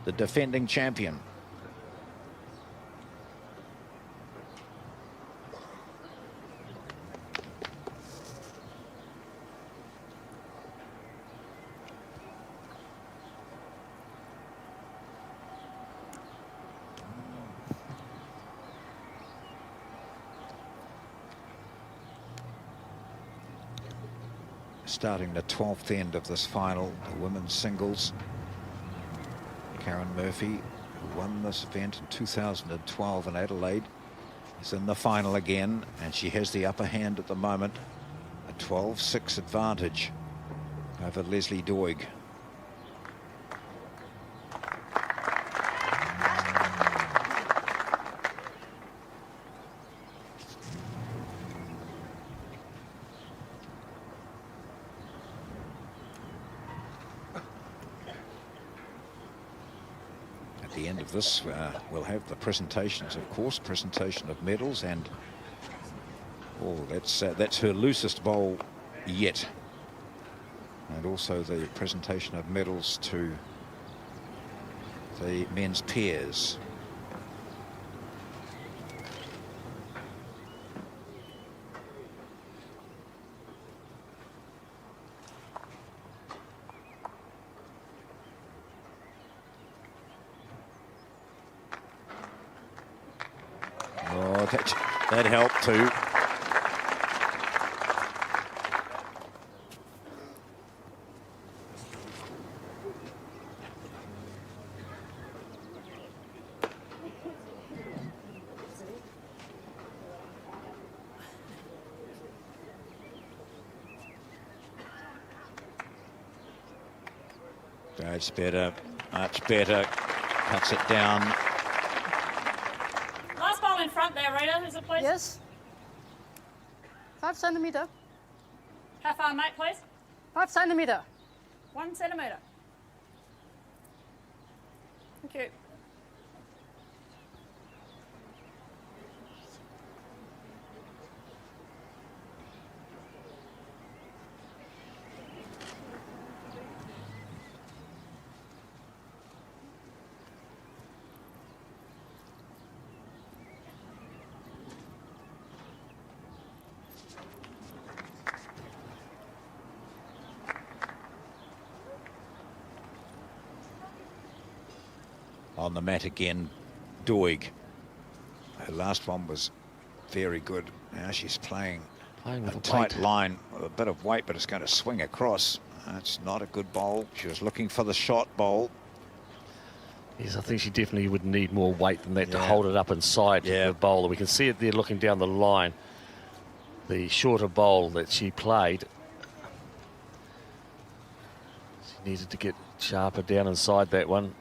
the defending champion. Starting the 12th end of this final, the women's singles. Karen Murphy, who won this event in 2012 in Adelaide, is in the final again, and she has the upper hand at the moment. A 12-6 advantage over Lesley Doig. At the end of this, we'll have the presentations, of course, presentation of medals, and that's her loosest bowl yet. And also the presentation of medals to the men's pairs. Oh, that helped too. That's better, much better. Cuts it down. Last ball in front there, Rita, is it please? Yes. 5 centimeter. How far, mate, please? 5 centimeter. 1 centimetre. Thank you. On the mat again, Doig. Her last one was very good. Now she's playing with a a tight weight. line with a bit of weight, but it's going to swing across. That's not a good bowl. She was looking for the shot bowl. Yes, I think she definitely would need more weight than that to Yeah. hold it up inside Yeah. the bowler. We can see it there looking down the line. The shorter bowl that she played. She needed to get sharper down inside that one.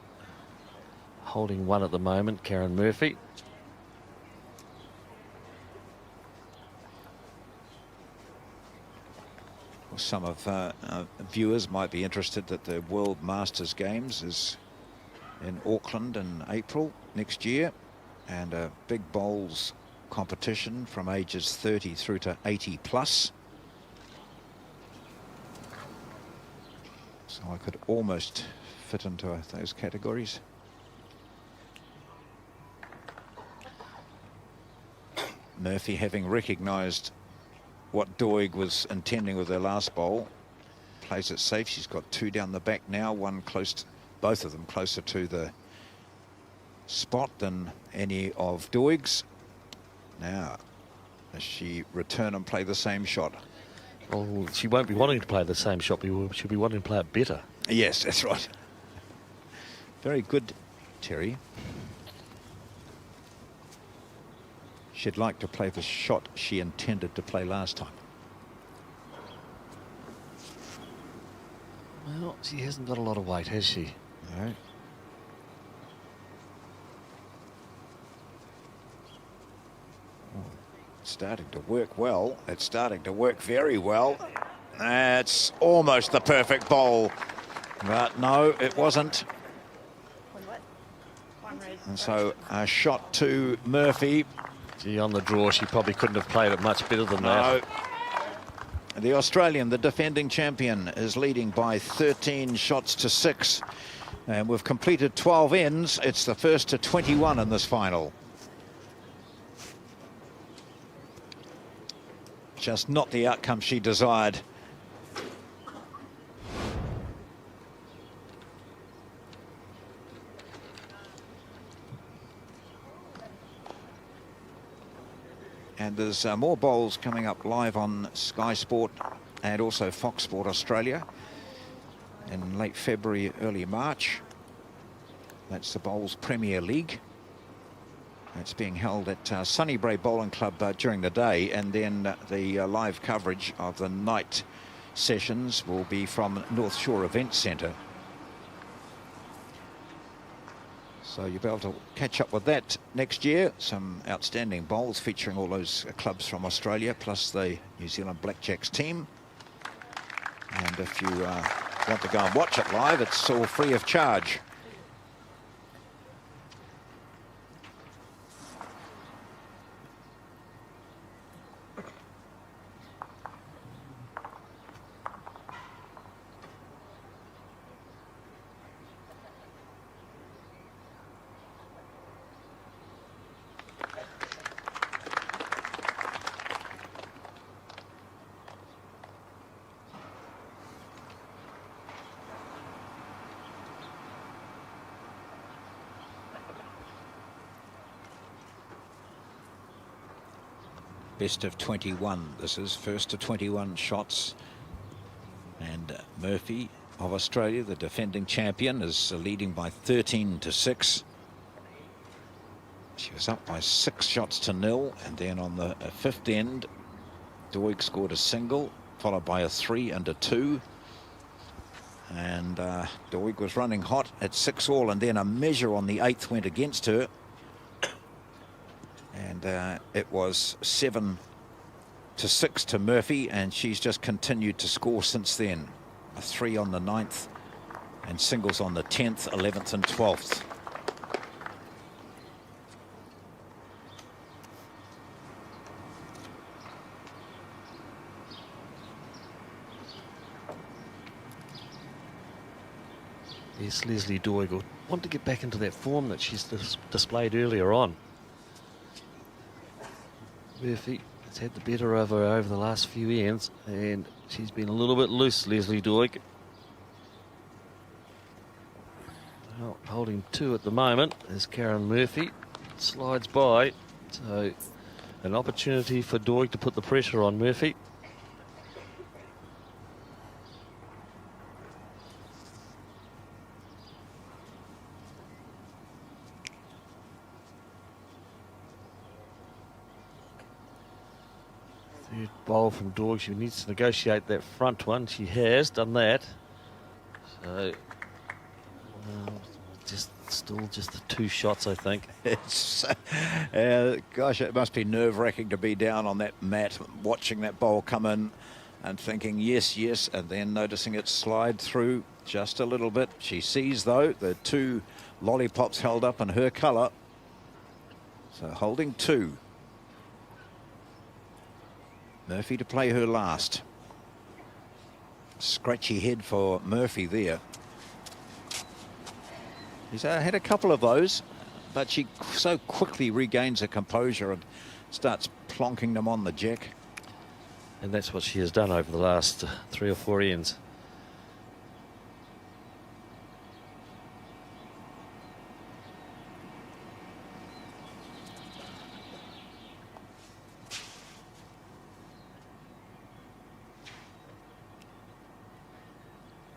Holding one at the moment, Karen Murphy. Well, some of viewers might be interested that the World Masters Games is in Auckland in April next year, and a big bowls competition from ages 30 through to 80 plus. So I could almost fit into those categories. Murphy, having recognised what Doig was intending with her last bowl, plays it safe. She's got 2 down the back now, one close, both of them closer to the spot than any of Doig's. Now, does she return and play the same shot? Well, she won't be wanting to play the same shot. She'll be wanting to play it better. Yes, that's right. Very good, Terry. She'd like to play the shot she intended to play last time. Well, she hasn't got a lot of weight, has she? No. It's starting to work well. It's starting to work very well. That's almost the perfect bowl. But no, it wasn't. One red. And so a shot to Murphy. Gee, on the draw, she probably couldn't have played it much better than No. that. The Australian, the defending champion, is leading by 13 shots to 6. And we've completed 12 ends. It's the first to 21 in this final. Just not the outcome she desired. And there's more bowls coming up live on Sky Sport and also Fox Sport Australia in late February, early March. That's the Bowls Premier League. It's being held at Sunnybrae Bowling Club during the day, and then the live coverage of the night sessions will be from North Shore Event Centre. So you'll be able to catch up with that next year. Some outstanding bowls featuring all those clubs from Australia, plus the New Zealand Blackjacks team. And if you want to go and watch it live, it's all free of charge. Best of 21. This is first to 21 shots. And Murphy of Australia, the defending champion, is leading by 13-6. She was up by 6 shots to 0. And then on the fifth end, Doig scored a single, followed by a 3 and a 2. And Doig was running hot at 6-all, and then a measure on the 8th went against her. And it was 7-6 to Murphy, and she's just continued to score since then. A 3 on the 9th, and singles on the 10th, 11th and 12th. Yes, Lesley Doig will want to get back into that form that she's displayed earlier on. Murphy has had the better of her over the last few ends, and she's been a little bit loose, Lesley Doig. Well, holding 2 at the moment as Karen Murphy slides by. So an opportunity for Doig to put the pressure on Murphy. Third bowl from Doig. She needs to negotiate that front one. She has done that. So, still just the 2 shots, I think. It's, gosh, it must be nerve-wracking to be down on that mat, watching that bowl come in and thinking, yes, yes, and then noticing it slide through just a little bit. She sees, though, the 2 lollipops held up in her colour. So holding 2. Murphy to play her last. Scratchy head for Murphy there. He's had a couple of those, but she so quickly regains her composure and starts plonking them on the jack. And that's what she has done over the last 3 or 4 ends.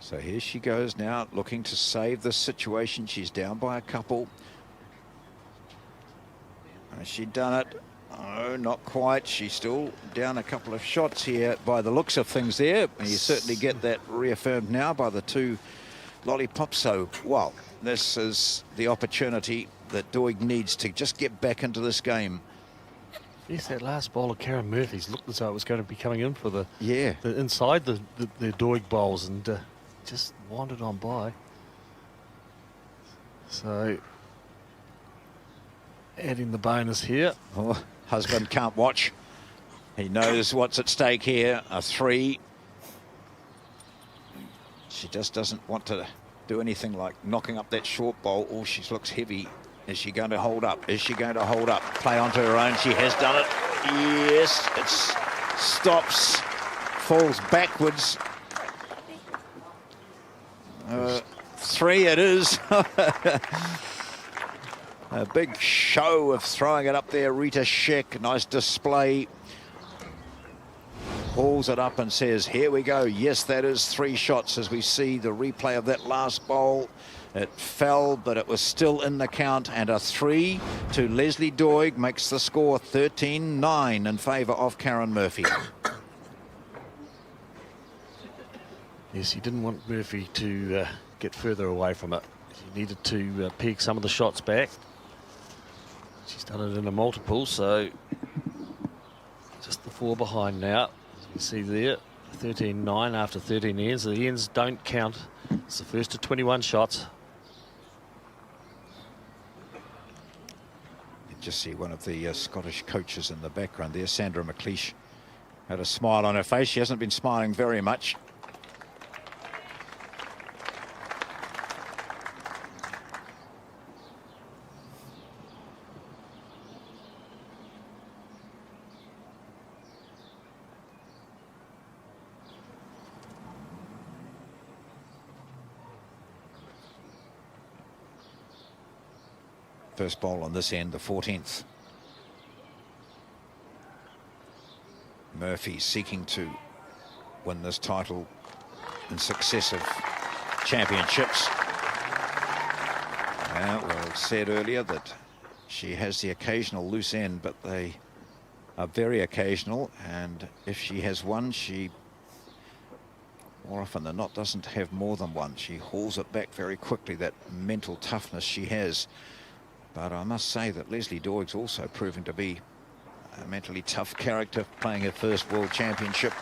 So here she goes now, looking to save this situation. She's down by a couple. Has she done it? Oh, not quite. She's still down a couple of shots here by the looks of things there. And you certainly get that reaffirmed now by the 2 lollipops. So, well, this is the opportunity that Doig needs to just get back into this game. Yes, that last bowl of Karen Murphy's looked as though it was going to be coming in for the inside the Doig bowls, and just wandered on by. So adding the bonus here. Oh, husband can't watch. He knows what's at stake here. A 3. She just doesn't want to do anything like knocking up that short bowl. Oh, she looks heavy. Is she going to hold up? Is she going to hold up? Play onto her own. She has done it. Yes, it stops, falls backwards. 3 it is. A big show of throwing it up there. Rita Sheck, nice display. Hauls it up and says, here we go. Yes, that is 3 shots as we see the replay of that last bowl. It fell, but it was still in the count, and a 3 to Lesley Doig makes the score 13-9 in favour of Karen Murphy. Yes, he didn't want Murphy to get further away from it. He needed to peg some of the shots back. She's done it in a multiple, so just the 4 behind now. As you see there, 13-9 after 13 ends. The ends don't count. It's the first of 21 shots. You just see one of the Scottish coaches in the background there, Sandra McLeish, had a smile on her face. She hasn't been smiling very much. First bowl on this end, the 14th. Murphy seeking to win this title in successive championships. Well, said earlier that she has the occasional loose end, but they are very occasional, and if she has one, she more often than not doesn't have more than one. She hauls it back very quickly, that mental toughness she has. But I must say that Lesley Doig's also proving to be a mentally tough character, playing her first World Championship.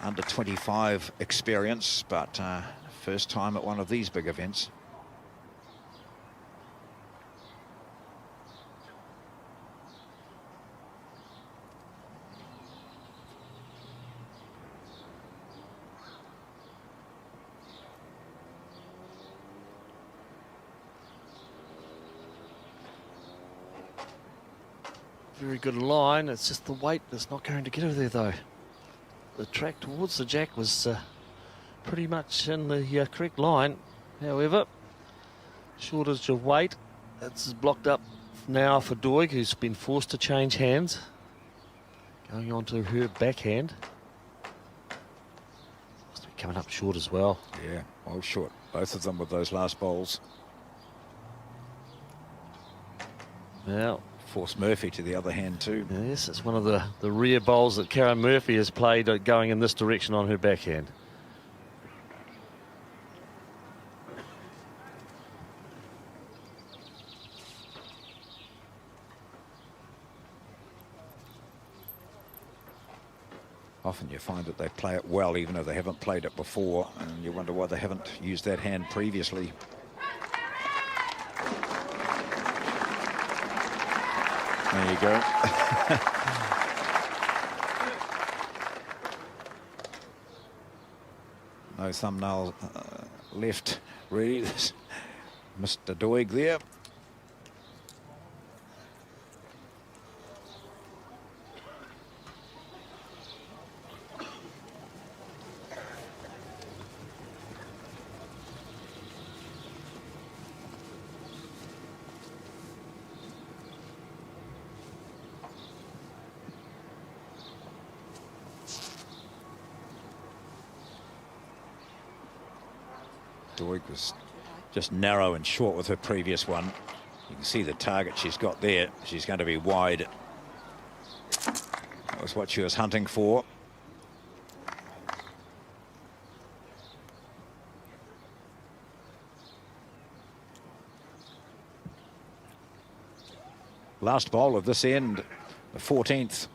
Under 25 experience, but first time at one of these big events. Very good line. It's just the weight that's not going to get her there, though. The track towards the jack was pretty much in the correct line. However, shortage of weight. It's blocked up now for Doig, who's been forced to change hands. Going on to her backhand. Must be coming up short as well. Yeah, well short. Both of them with those last bowls. Now, Force Murphy to the other hand too. yes, it's one of the rare bowls that Karen Murphy has played going in this direction on her backhand. Often you find that they play it well, even though they haven't played it before, and you wonder why they haven't used that hand previously. There you go. No thumbnail left, really. There's Mr. Doig there. Doig was just narrow and short with her previous one. You can see the target she's got there. She's going to be wide. That was what she was hunting for. Last bowl of this end, the 14th.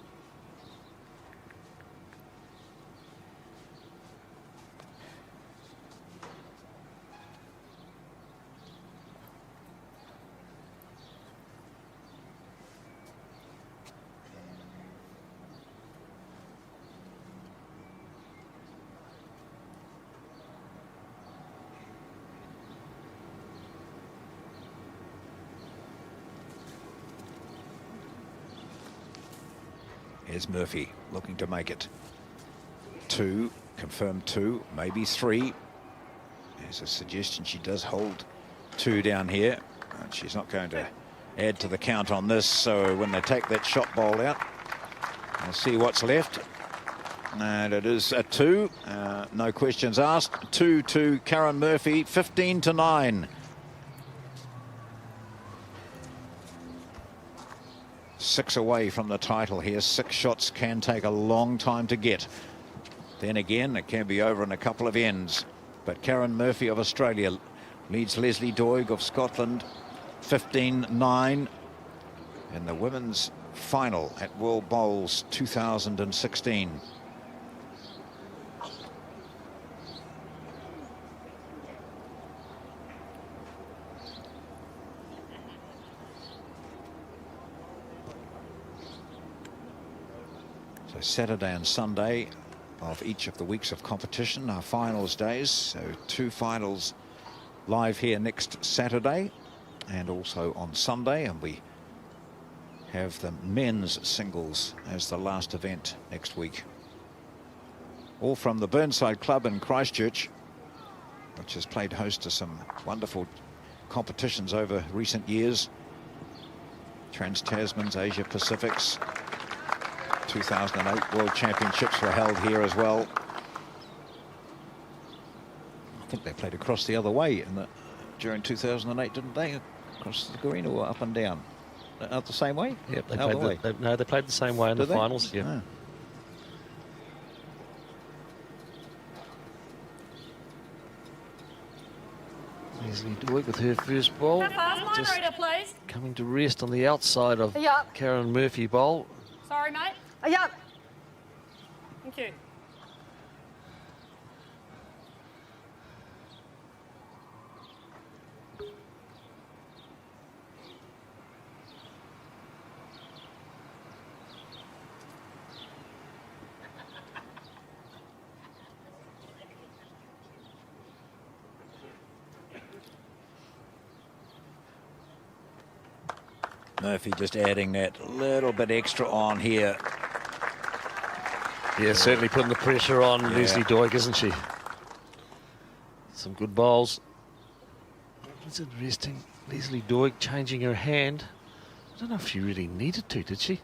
Here's Murphy looking to make it 2, confirmed 2, maybe 3. There's a suggestion she does hold 2 down here, and she's not going to add to the count on this. So when they take that shot bowl out, we'll see what's left. And it is a 2, no questions asked. 2-2 Karen Murphy, 15-9. 6 away from the title here. 6 shots can take a long time to get. Then again, it can be over in a couple of ends. But Karen Murphy of Australia leads Lesley Doig of Scotland 15-9 in the women's final at World Bowls 2016. So Saturday and Sunday of each of the weeks of competition are finals days. So 2 finals live here next Saturday and also on Sunday. And we have the men's singles as the last event next week. All from the Burnside Club in Christchurch, which has played host to some wonderful competitions over recent years. Trans-Tasman's, Asia Pacific's, 2008 World Championships were held here as well. I think they played across the other way during 2008, didn't they? Across the green or up and down? Out the same way? Yep, they played the same way in the finals. Yeah. Ah. Lesley Doig with her first ball. How fast, line Just reader, please. coming to rest on the outside of Yeah. Karen Murphy bowl. Sorry, mate. Yeah. Thank you. Murphy just adding that little bit extra on here. Yeah, certainly putting the pressure on Lesley Doig, isn't she? Some good bowls. It's interesting. Lesley Doig changing her hand. I don't know if she really needed to, did she?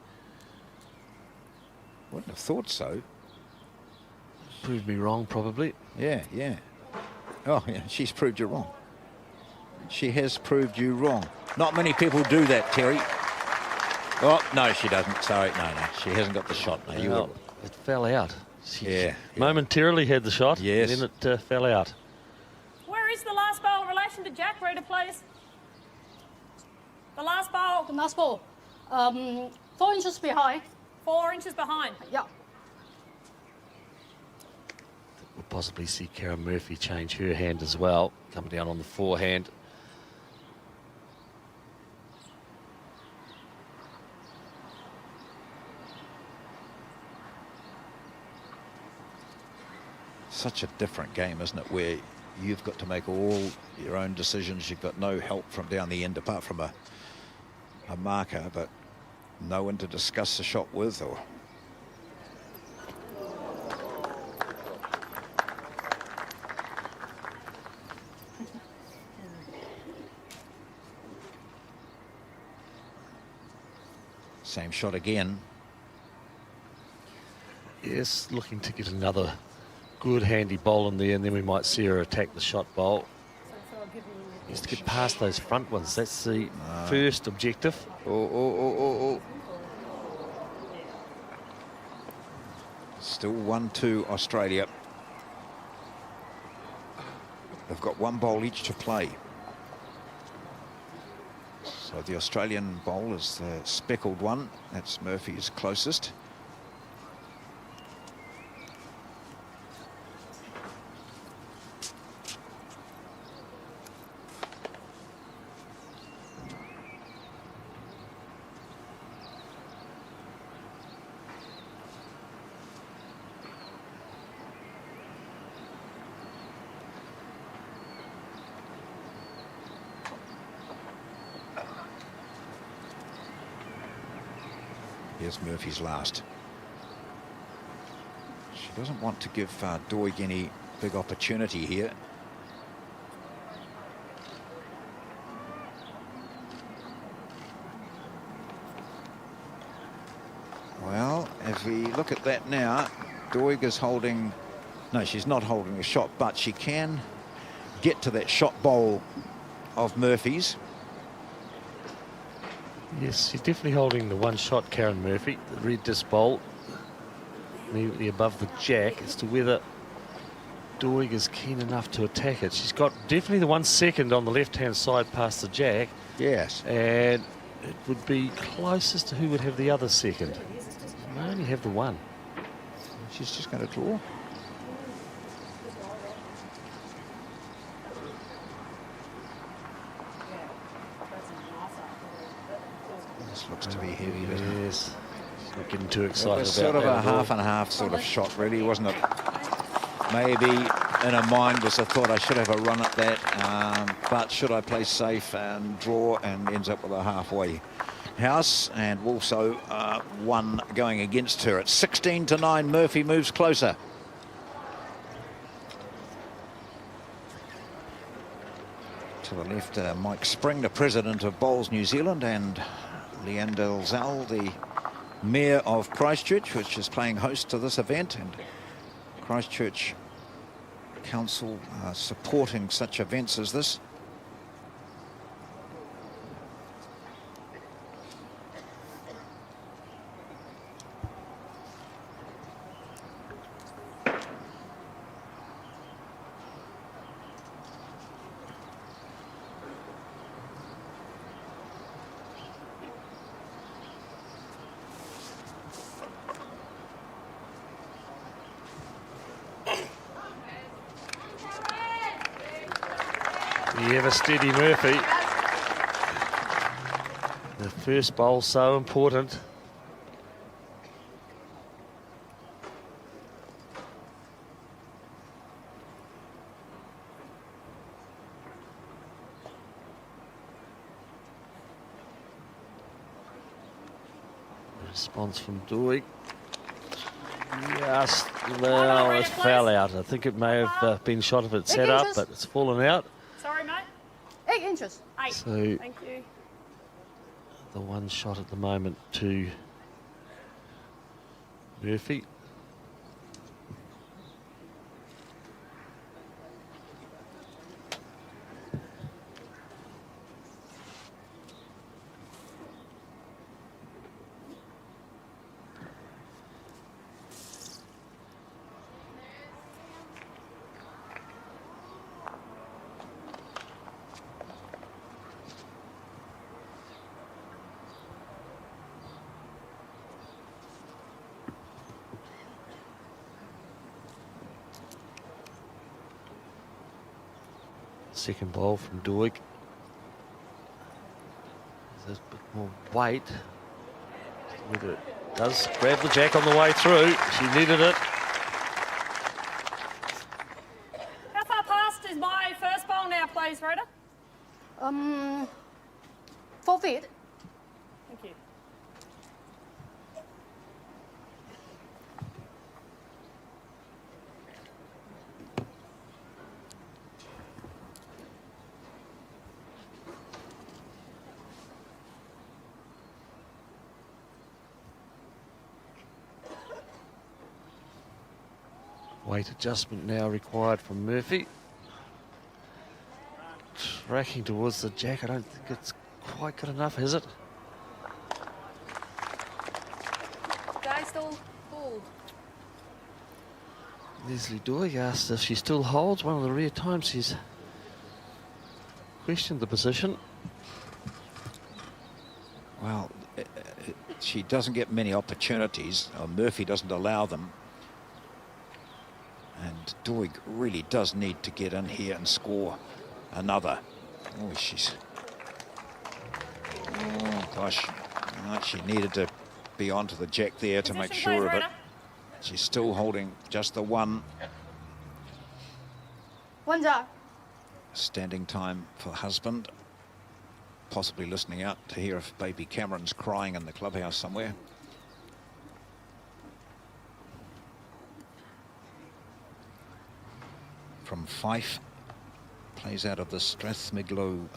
Wouldn't have thought so. Proved me wrong, probably. Yeah, yeah. Oh, yeah, she's proved you wrong. She has proved you wrong. Not many people do that, Terry. Oh, no, she doesn't. Sorry, no, she hasn't got the shot. No, you Well, would. it fell out. She Yeah. momentarily had the shot, Yes. and then it fell out. Where is the last bowl in relation to Jack, reader, please? The last bowl, The last ball. 4 inches behind. 4 inches behind. Yeah. We'll possibly see Karen Murphy change her hand as well, come down on the forehand. Such a different game, isn't it, where you've got to make all your own decisions. You've got no help from down the end apart from a marker, but no one to discuss the shot with. Or same shot again. Yes, looking to get another good handy bowl in there, and then we might see her attack the shot bowl. Just to get past those front ones. That's the first objective. Oh. Still 1-2 Australia. They've got one bowl each to play. So the Australian bowl is the speckled one. That's Murphy's closest. Here's Murphy's last. She doesn't want to give Doig any big opportunity here. Well, as we look at that now, Doig is holding... No, she's not holding a shot, but she can get to that shot bowl of Murphy's. Yes, she's definitely holding the one shot, Karen Murphy. The red disc bowl immediately above the jack as to whether Doig is keen enough to attack it. She's got definitely the 1 second on the left-hand side past the jack. Yes. And it would be closest to who would have the other second. She may only have the one. She's just going to draw. This looks to be heavy, doesn't it? Yes. She's not getting too It excited was about sort of that a at all. half and half sort of shot, really, wasn't it? Maybe in her mind was the thought, I should have a run at that, but should I play safe and draw, and ends up with a halfway house, and also one going against her. At 16-9, Murphy moves closer. To the left, Mike Spring, the president of Bowls New Zealand, and Leanne Dalzell, the Mayor of Christchurch, which is playing host to this event, and Christchurch Council supporting such events as this. The ever steady Murphy. The first bowl so important. Response from Doig. Yes, well, it fell out. I think it may have been shot if it set up, but it's fallen out. Sorry, mate. 8 inches. 8. So Thank you. the one shot at the moment to Murphy. Second ball from Doig. There's a bit more weight. Whether it does grab the jack on the way through. She needed it. How far past is my first bowl now, please, Rhoda? 4 feet. Thank you. Weight adjustment now required from Murphy. Tracking towards the jack. I don't think it's quite good enough, is it? Day still pulled. Lesley Doig asked if she still holds. One of the rare times she's questioned the position. Well, she doesn't get many opportunities, or Murphy doesn't allow them. And Doig really does need to get in here and score another. Oh, she's... Oh, gosh. No, she needed to be onto the jack there to make sure of it. She's still holding just the one. 1 jar. Standing time for husband. Possibly listening out to hear if baby Cameron's crying in the clubhouse somewhere. From Fife, plays out of the Strathmiglo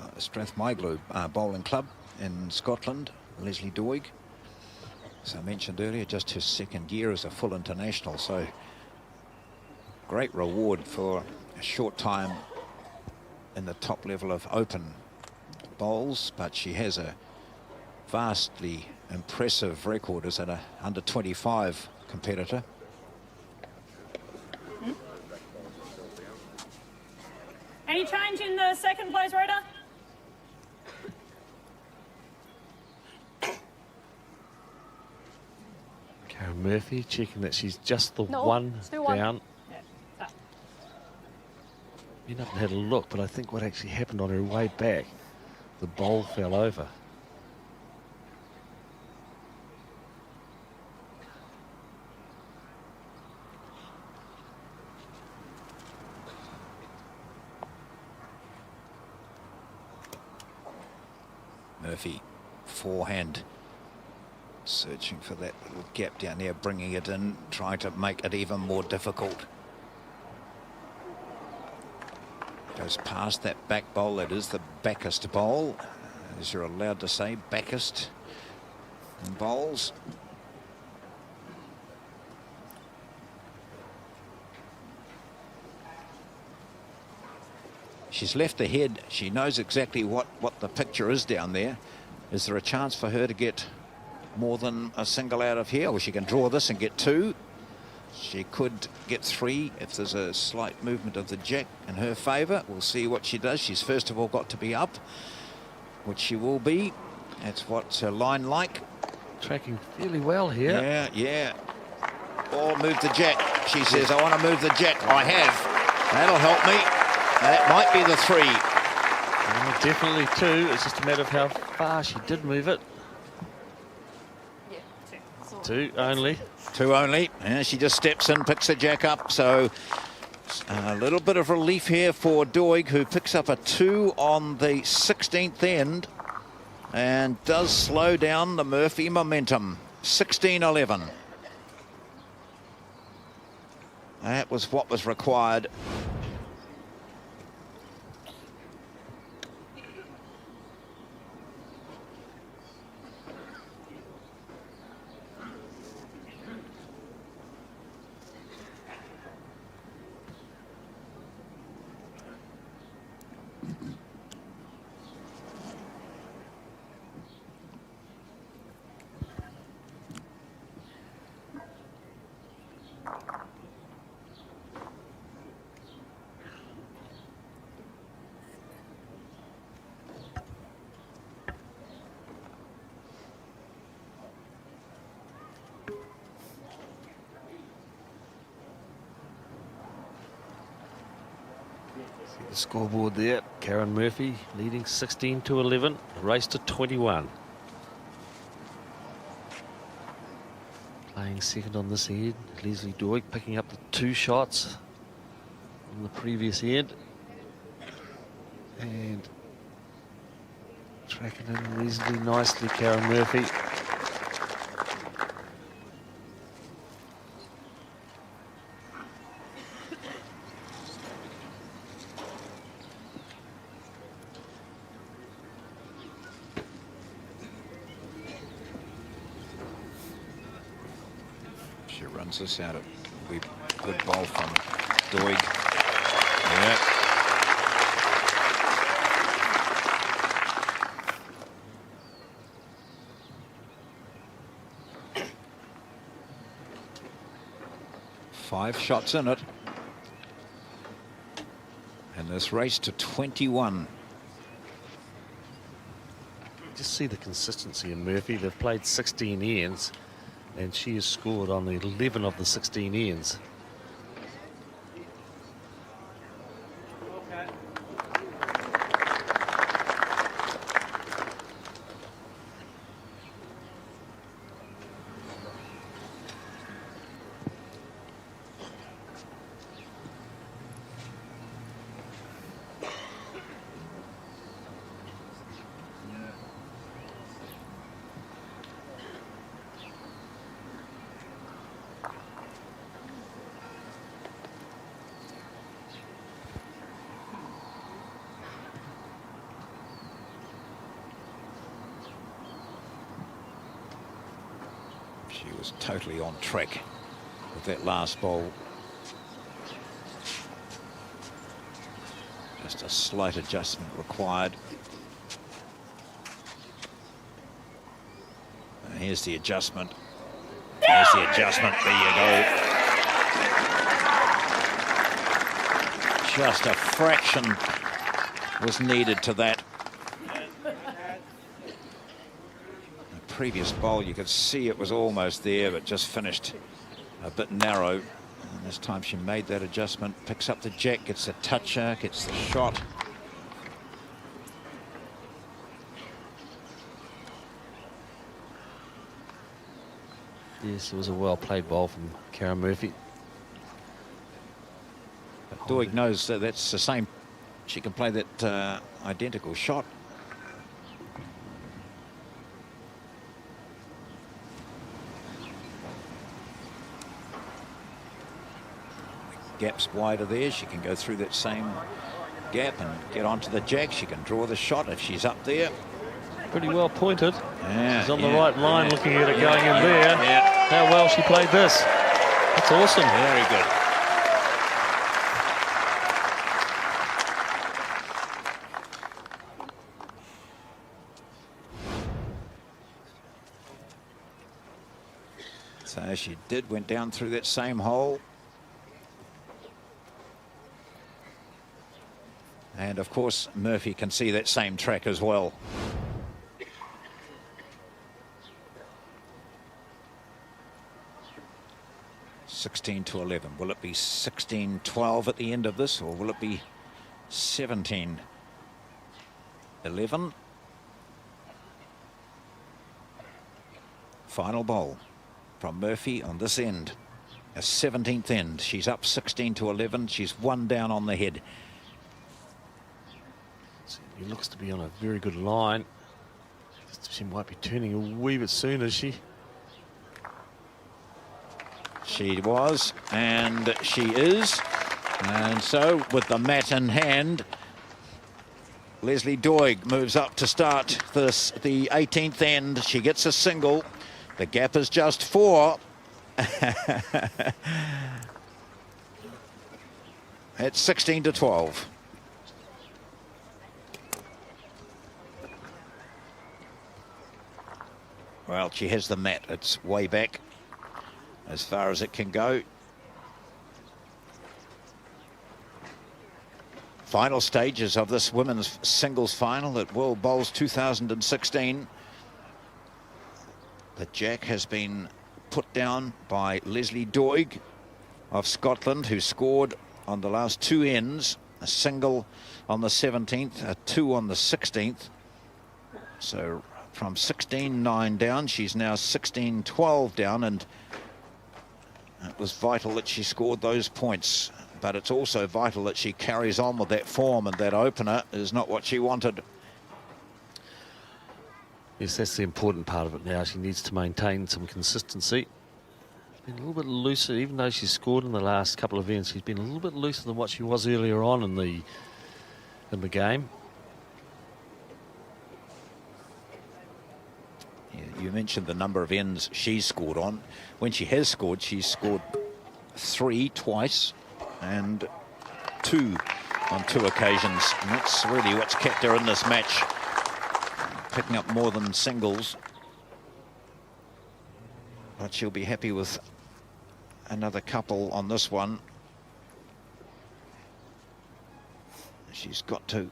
Bowling Club in Scotland, Lesley Doig. As I mentioned earlier, just his second year as a full international, so great reward for a short time in the top level of open bowls, but she has a vastly impressive record as an under 25 competitor. Any change in the second, please, Rhoda? Karen Murphy checking that she's just the No, one still one. down. Yeah. Been up and had a look, but I think what actually happened on her way back, the bowl fell over. Murphy, forehand, searching for that little gap down there, bringing it in, trying to make it even more difficult. Goes past that back bowl. That is the backest bowl, as you're allowed to say, backest in bowls. She's left the head. She knows exactly what the picture is down there. Is there a chance for her to get more than a single out of here? Or she can draw this and get 2. She could get 3 if there's a slight movement of the jack in her favour. We'll see what she does. She's first of all got to be up, which she will be. That's what's her line like. Tracking fairly well here. Yeah, yeah. Or move the jack. She says, I want to move the jack. I have. That'll help me. That might be the 3. Definitely 2. It's just a matter of how far she did move it. 2 only. 2 only. And she just steps in, picks the jack up. So a little bit of relief here for Doig, who picks up a 2 on the 16th end and does slow down the Murphy momentum. 16-11. That was what was required. The scoreboard there. Karen Murphy leading 16-11. Race to 21. Playing second on this end. Lesley Doig picking up the 2 shots on the previous end. And tracking in reasonably nicely, Karen Murphy. She runs this out. Good ball from Doig. Yeah. Five shots in it. And this race to 21. Just see the consistency in Murphy. They've played 16 ends, and she has scored on the 11 of the 16 ends. She was totally on track with that last ball. Just a slight adjustment required. And here's the adjustment. There's the adjustment. There you go. Just a fraction was needed to that. Previous bowl, you could see it was almost there, but just finished a bit narrow. And this time she made that adjustment, picks up the jack, gets a toucher, gets the shot. Yes, it was a well-played ball from Karen Murphy. But Doig knows that that's the same. She can play that identical shot. Gap's wider there. She can go through that same gap and get onto the jack. She can draw the shot if she's up there. Pretty well pointed. Yeah, she's on the right line, looking at it going in there. Yeah. How well she played this. That's awesome. Very good. So she went down through that same hole. And of course, Murphy can see that same track as well. (16-11). Will it be 16-12 at the end of this, or will it be 17-11? Final bowl from Murphy on this end. A 17th end. She's up 16-11. She's one down on the head. He looks to be on a very good line. She might be turning a wee bit soon, is she? She was, and she is. And so, with the mat in hand, Lesley Doig moves up to start this, the 18th end. She gets a single. The gap is just 4. It's 16-12. Well, she has the mat. It's way back as far as it can go. Final stages of this women's singles final at World Bowls 2016. The jack has been put down by Lesley Doig of Scotland, who scored on the last 2 ends, a single on the 17th, a 2 on the 16th. So from 16-9 down, she's now 16-12 down, and it was vital that she scored those points. But it's also vital that she carries on with that form, and that opener is not what she wanted. Yes, that's the important part of it now. She needs to maintain some consistency. She's been a little bit looser, even though she's scored in the last couple of events. She's been a little bit looser than what she was earlier on in the game. Yeah, you mentioned the number of ends she's scored on. When she has scored, she's scored 3 twice and 2 on 2 occasions. And that's really what's kept her in this match, picking up more than singles. But she'll be happy with another couple on this one. She's got to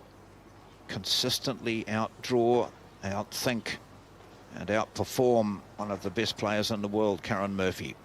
consistently outdraw, outthink, and outperform one of the best players in the world, Karen Murphy.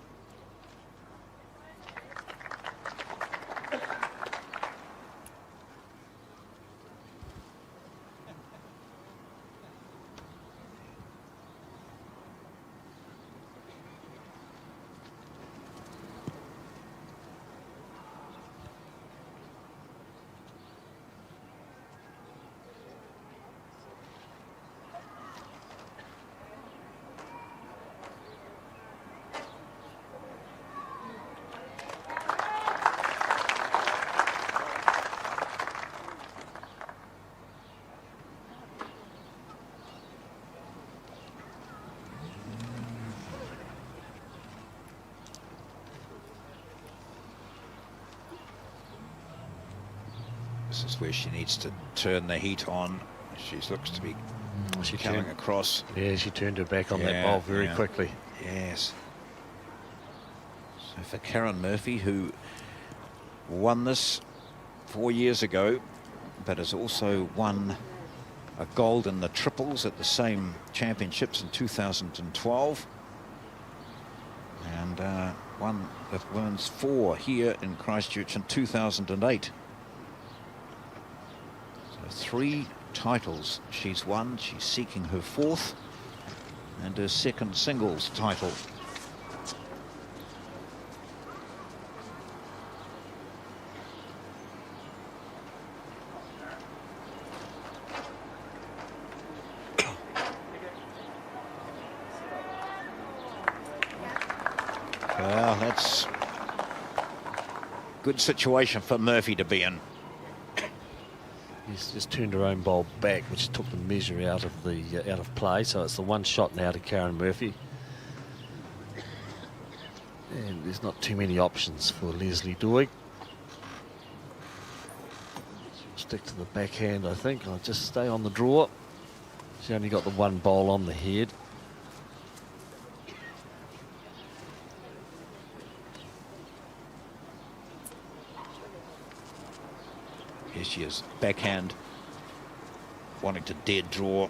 This is where she needs to turn the heat on. She looks to be coming across. Yeah, she turned her back on that ball very quickly. Yes. So for Karen Murphy, who won this 4 years ago, but has also won a gold in the triples at the same championships in 2012. And won the women's 4 here in Christchurch in 2008. 3 titles she's won. She's seeking her 4th and her 2nd singles title. Well, that's a good situation for Murphy to be in. She's just turned her own bowl back, which took the measure out of the out of play. So it's the 1 shot now to Karen Murphy, and there's not too many options for Lesley Doig. She'll stick to the backhand, I think. I'll just stay on the draw. She only got the 1 bowl on the head. Here she is, backhand, wanting to dead draw.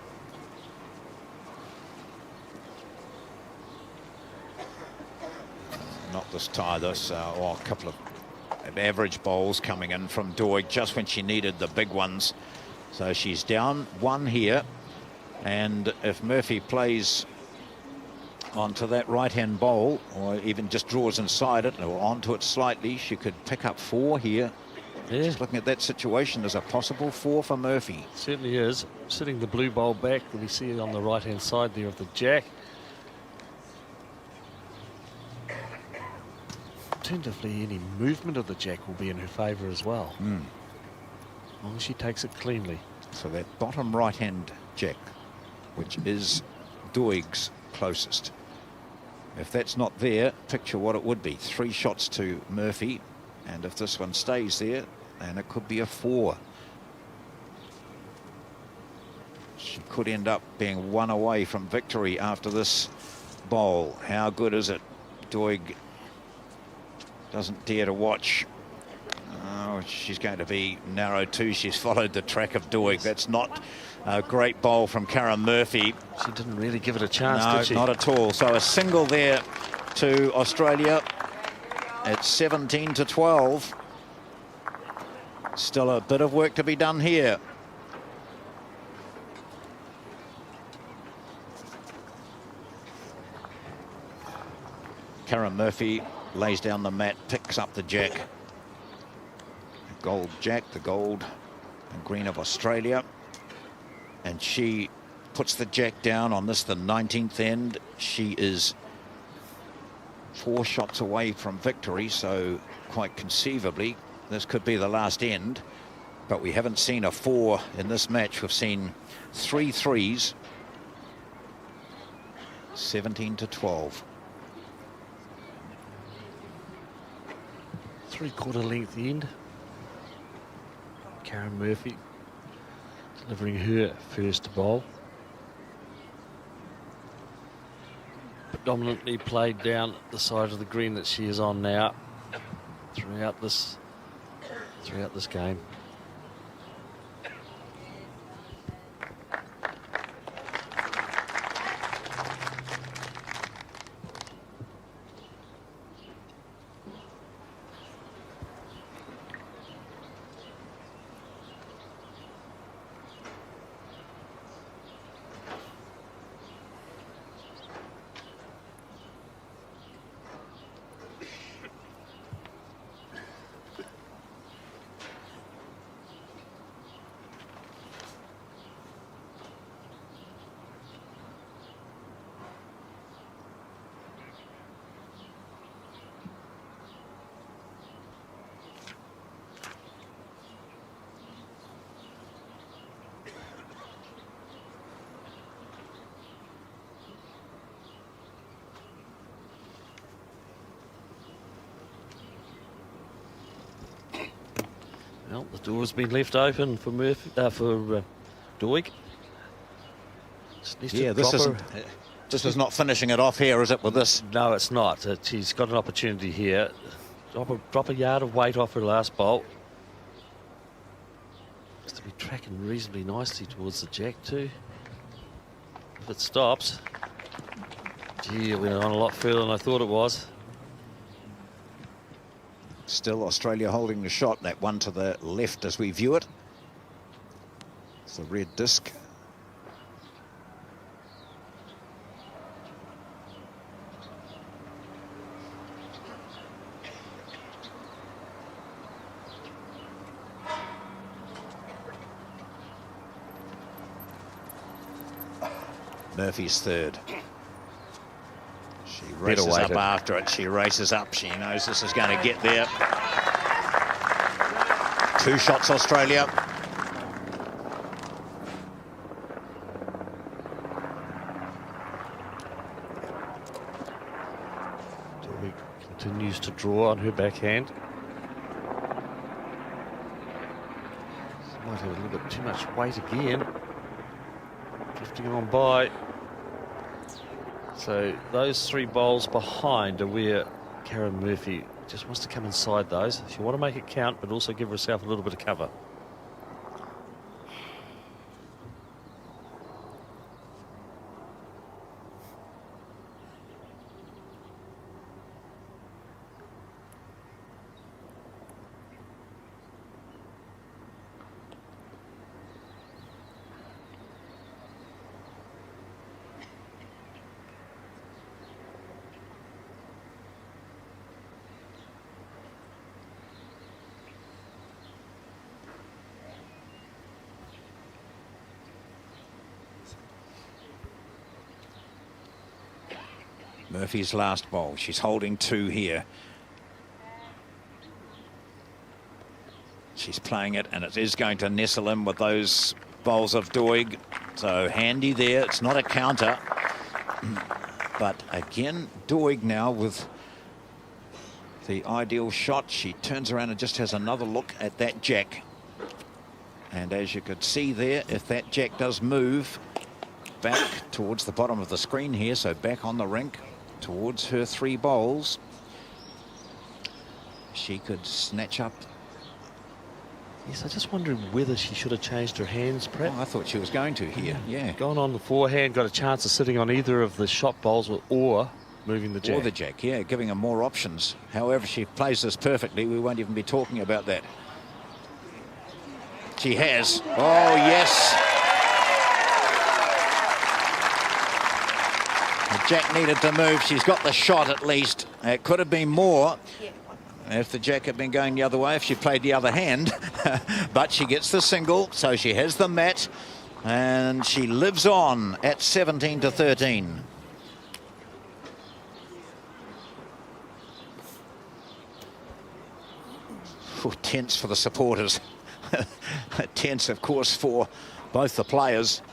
Not this tie, this, a couple of average bowls coming in from Doig just when she needed the big ones. So she's down one here, and if Murphy plays onto that right-hand bowl, or even just draws inside it or onto it slightly, she could pick up 4 here. Yeah. Just looking at that situation, there's a possible 4 for Murphy. Certainly is. Sitting the blue bowl back, we see it on the right-hand side there of the jack. Alternatively, any movement of the jack will be in her favour as well. As long as she takes it cleanly. So that bottom right-hand jack, which is Doig's closest. If that's not there, picture what it would be. 3 shots to Murphy, and if this one stays there, then it could be a 4. She could end up being 1 away from victory after this bowl. How good is it? Doig doesn't dare to watch. Oh, she's going to be narrow too. She's followed the track of Doig. That's not a great bowl from Karen Murphy. She didn't really give it a chance, did she? No, not at all. So a single there to Australia. It's 17 to 12. Still a bit of work to be done here. Karen Murphy lays down the mat, picks up the jack. Gold jack, the gold and green of Australia. And she puts the jack down on this, the 19th end. She is 4 shots away from victory, so quite conceivably this could be the last end. But we haven't seen a 4 in this match. We've seen 3 threes. 17 to 12. 3/4 length end. Karen Murphy delivering her first bowl. Predominantly played down the side of the green that she is on now throughout this game. Well, the door's been left open for Murphy, for Doig. Yeah, this is not finishing it off here, is it, with this? No, it's not. She's got an opportunity here. Drop a yard of weight off her last bolt. Has to be tracking reasonably nicely towards the jack too. If it stops, gee, it went on a lot further than I thought it was. Still Australia holding the shot, that one to the left as we view it. It's the red disc. Murphy's third. She races up after it. She races up. She knows this is going to get there. 2 shots, Australia. Doig continues to draw on her backhand. She might have a little bit too much weight again. Drifting on by. So those 3 bowls behind are where Karen Murphy just wants to come inside those. She want to make it count, but also give herself a little bit of cover. Murphy's last bowl. She's holding 2 here. She's playing it, and it is going to nestle in with those bowls of Doig. So handy there. It's not a counter. But again, Doig now with the ideal shot. She turns around and just has another look at that jack. And as you could see there, if that jack does move back towards the bottom of the screen here, so back on the rink towards her 3 bowls, she could snatch up. Yes, I just wondering whether she should have changed her hands, perhaps. Oh, I thought she was going to here, yeah. Gone on the forehand, got a chance of sitting on either of the shot bowls or moving the jack. Or the jack, yeah, giving her more options. However, she plays this perfectly. We won't even be talking about that. She has. Oh, yes. The jack needed to move. She's got the shot at least. It could have been more. Yeah. If the jack had been going the other way, if she played the other hand. But she gets the single, so she has the mat, and she lives on at 17-13. Tense for the supporters. Tense, of course, for both the players.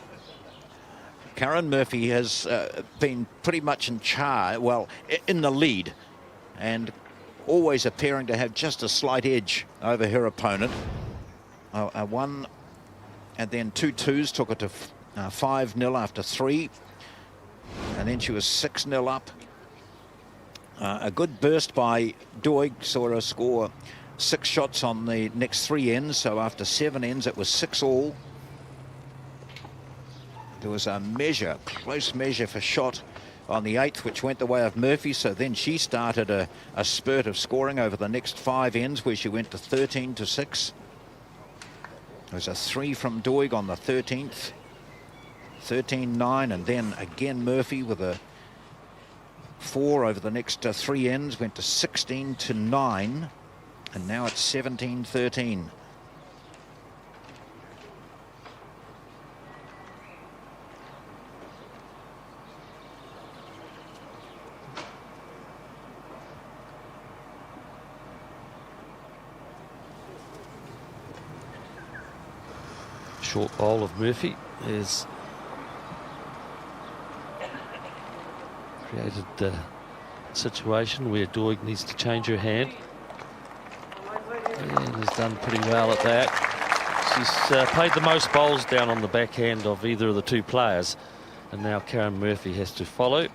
Karen Murphy has been pretty much in charge, well, in the lead, and always appearing to have just a slight edge over her opponent. A 1 and then 2 twos took her to 5-0 after 3, and then she was 6-0 up. A good burst by Doig saw her score 6 shots on the next 3 ends, so after 7 ends it was 6 all. There was a measure, close measure for shot on the 8th, which went the way of Murphy, so then she started a spurt of scoring over the next 5 ends, where she went to 13-6. There was a 3 from Doig on the 13th, 13-9, and then again Murphy with a 4 over the next 3 ends, went to 16-9, and now it's 17-13. Short bowl of Murphy has created a situation where Doig needs to change her hand, and has done pretty well at that. She's played the most bowls down on the backhand of either of the 2 players, and now Karen Murphy has to follow.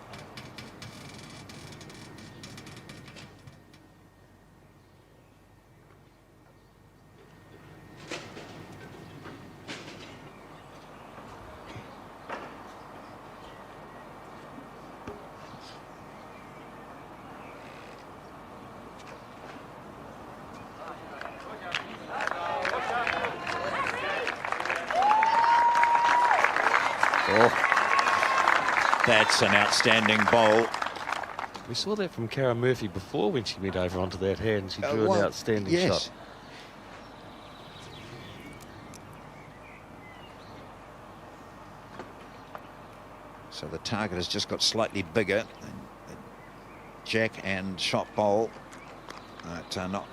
That's an outstanding bowl. We saw that from Karen Murphy before when she went over onto that hand. She drew an outstanding shot. So the target has just got slightly bigger. Jack and shot bowl not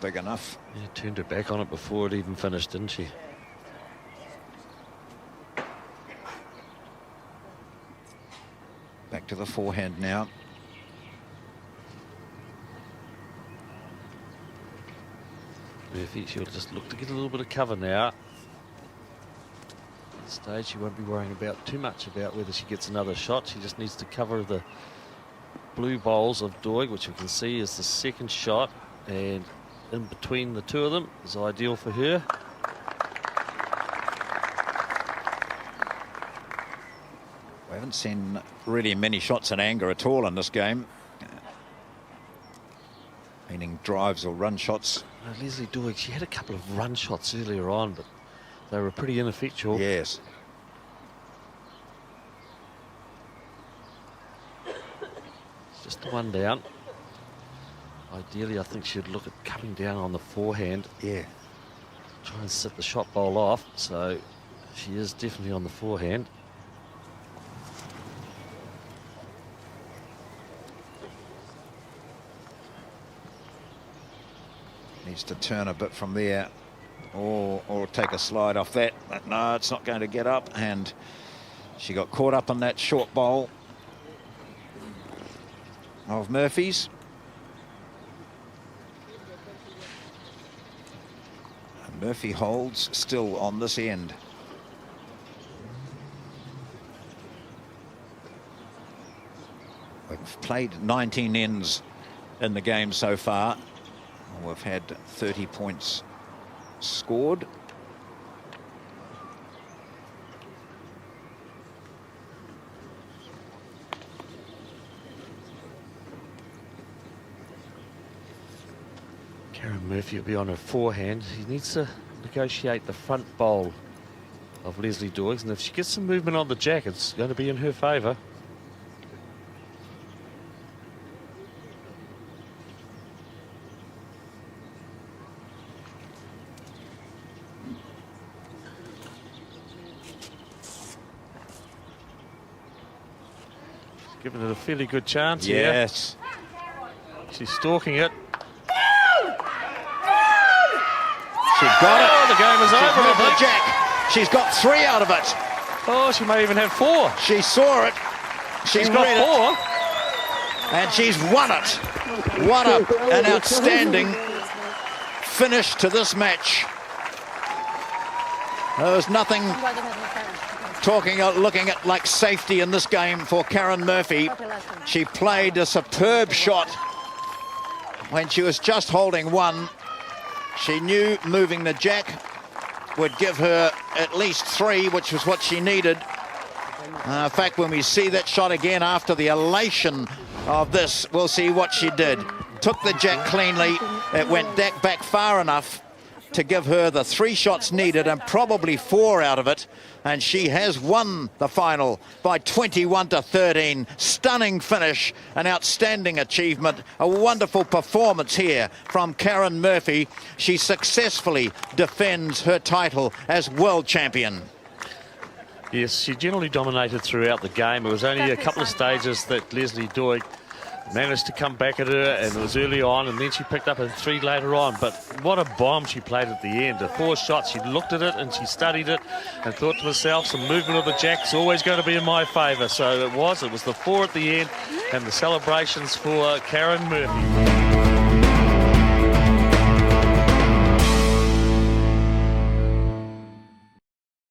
big enough. Yeah, turned her back on it before it even finished, didn't she? Back to the forehand now. Murphy, she'll just look to get a little bit of cover now. At this stage, she won't be worrying about too much about whether she gets another shot. She just needs to cover the blue bowls of Doig, which we can see is the 2nd shot, and in between the 2 of them is ideal for her. We haven't seen really many shots in anger at all in this game, meaning drives or run shots. Lesley Doig, she had a couple of run shots earlier on, but they were pretty ineffectual. Yes. It's just the 1 down. Ideally, I think she'd look at coming down on the forehand. Yeah. Try and sit the shot bowl off. So she is definitely on the forehand. Needs to turn a bit from there, or take a slide off that. But no, it's not going to get up, and she got caught up in that short bowl of Murphy's. And Murphy holds still on this end. We've played 19 ends in the game so far. We've had 30 points scored. Karen Murphy will be on her forehand. He needs to negotiate the front bowl of Lesley Doig, and if she gets some movement on the jack, it's going to be in her favour. Giving it a fairly good chance here. Yes. She's stalking it. She got it. Oh, the game is over. She's moved the jack. She's got 3 out of it. Oh, she may even have 4. She saw it. She's got read 4. it. And she's won it. What an outstanding finish to this match. There was nothing looking at like safety in this game for Karen Murphy. She played a superb shot when she was just holding 1. She knew moving the jack would give her at least 3, which was what she needed. In fact, when we see that shot again after the elation of this, we'll see what she did. Took the jack cleanly. It went back far enough to give her the 3 shots needed, and probably 4 out of it. And she has won the final by 21-13. Stunning finish, an outstanding achievement, a wonderful performance here from Karen Murphy. She successfully defends her title as world champion. Yes, she generally dominated throughout the game. It was only a couple of stages that Lesley Doig managed to come back at her, and it was early on, and then she picked up a 3 later on. But what a bomb she played at the end. The 4 shots, she looked at it and she studied it and thought to herself, some movement of the jack's always going to be in my favour. So it was the 4 at the end, and the celebrations for Karen Murphy.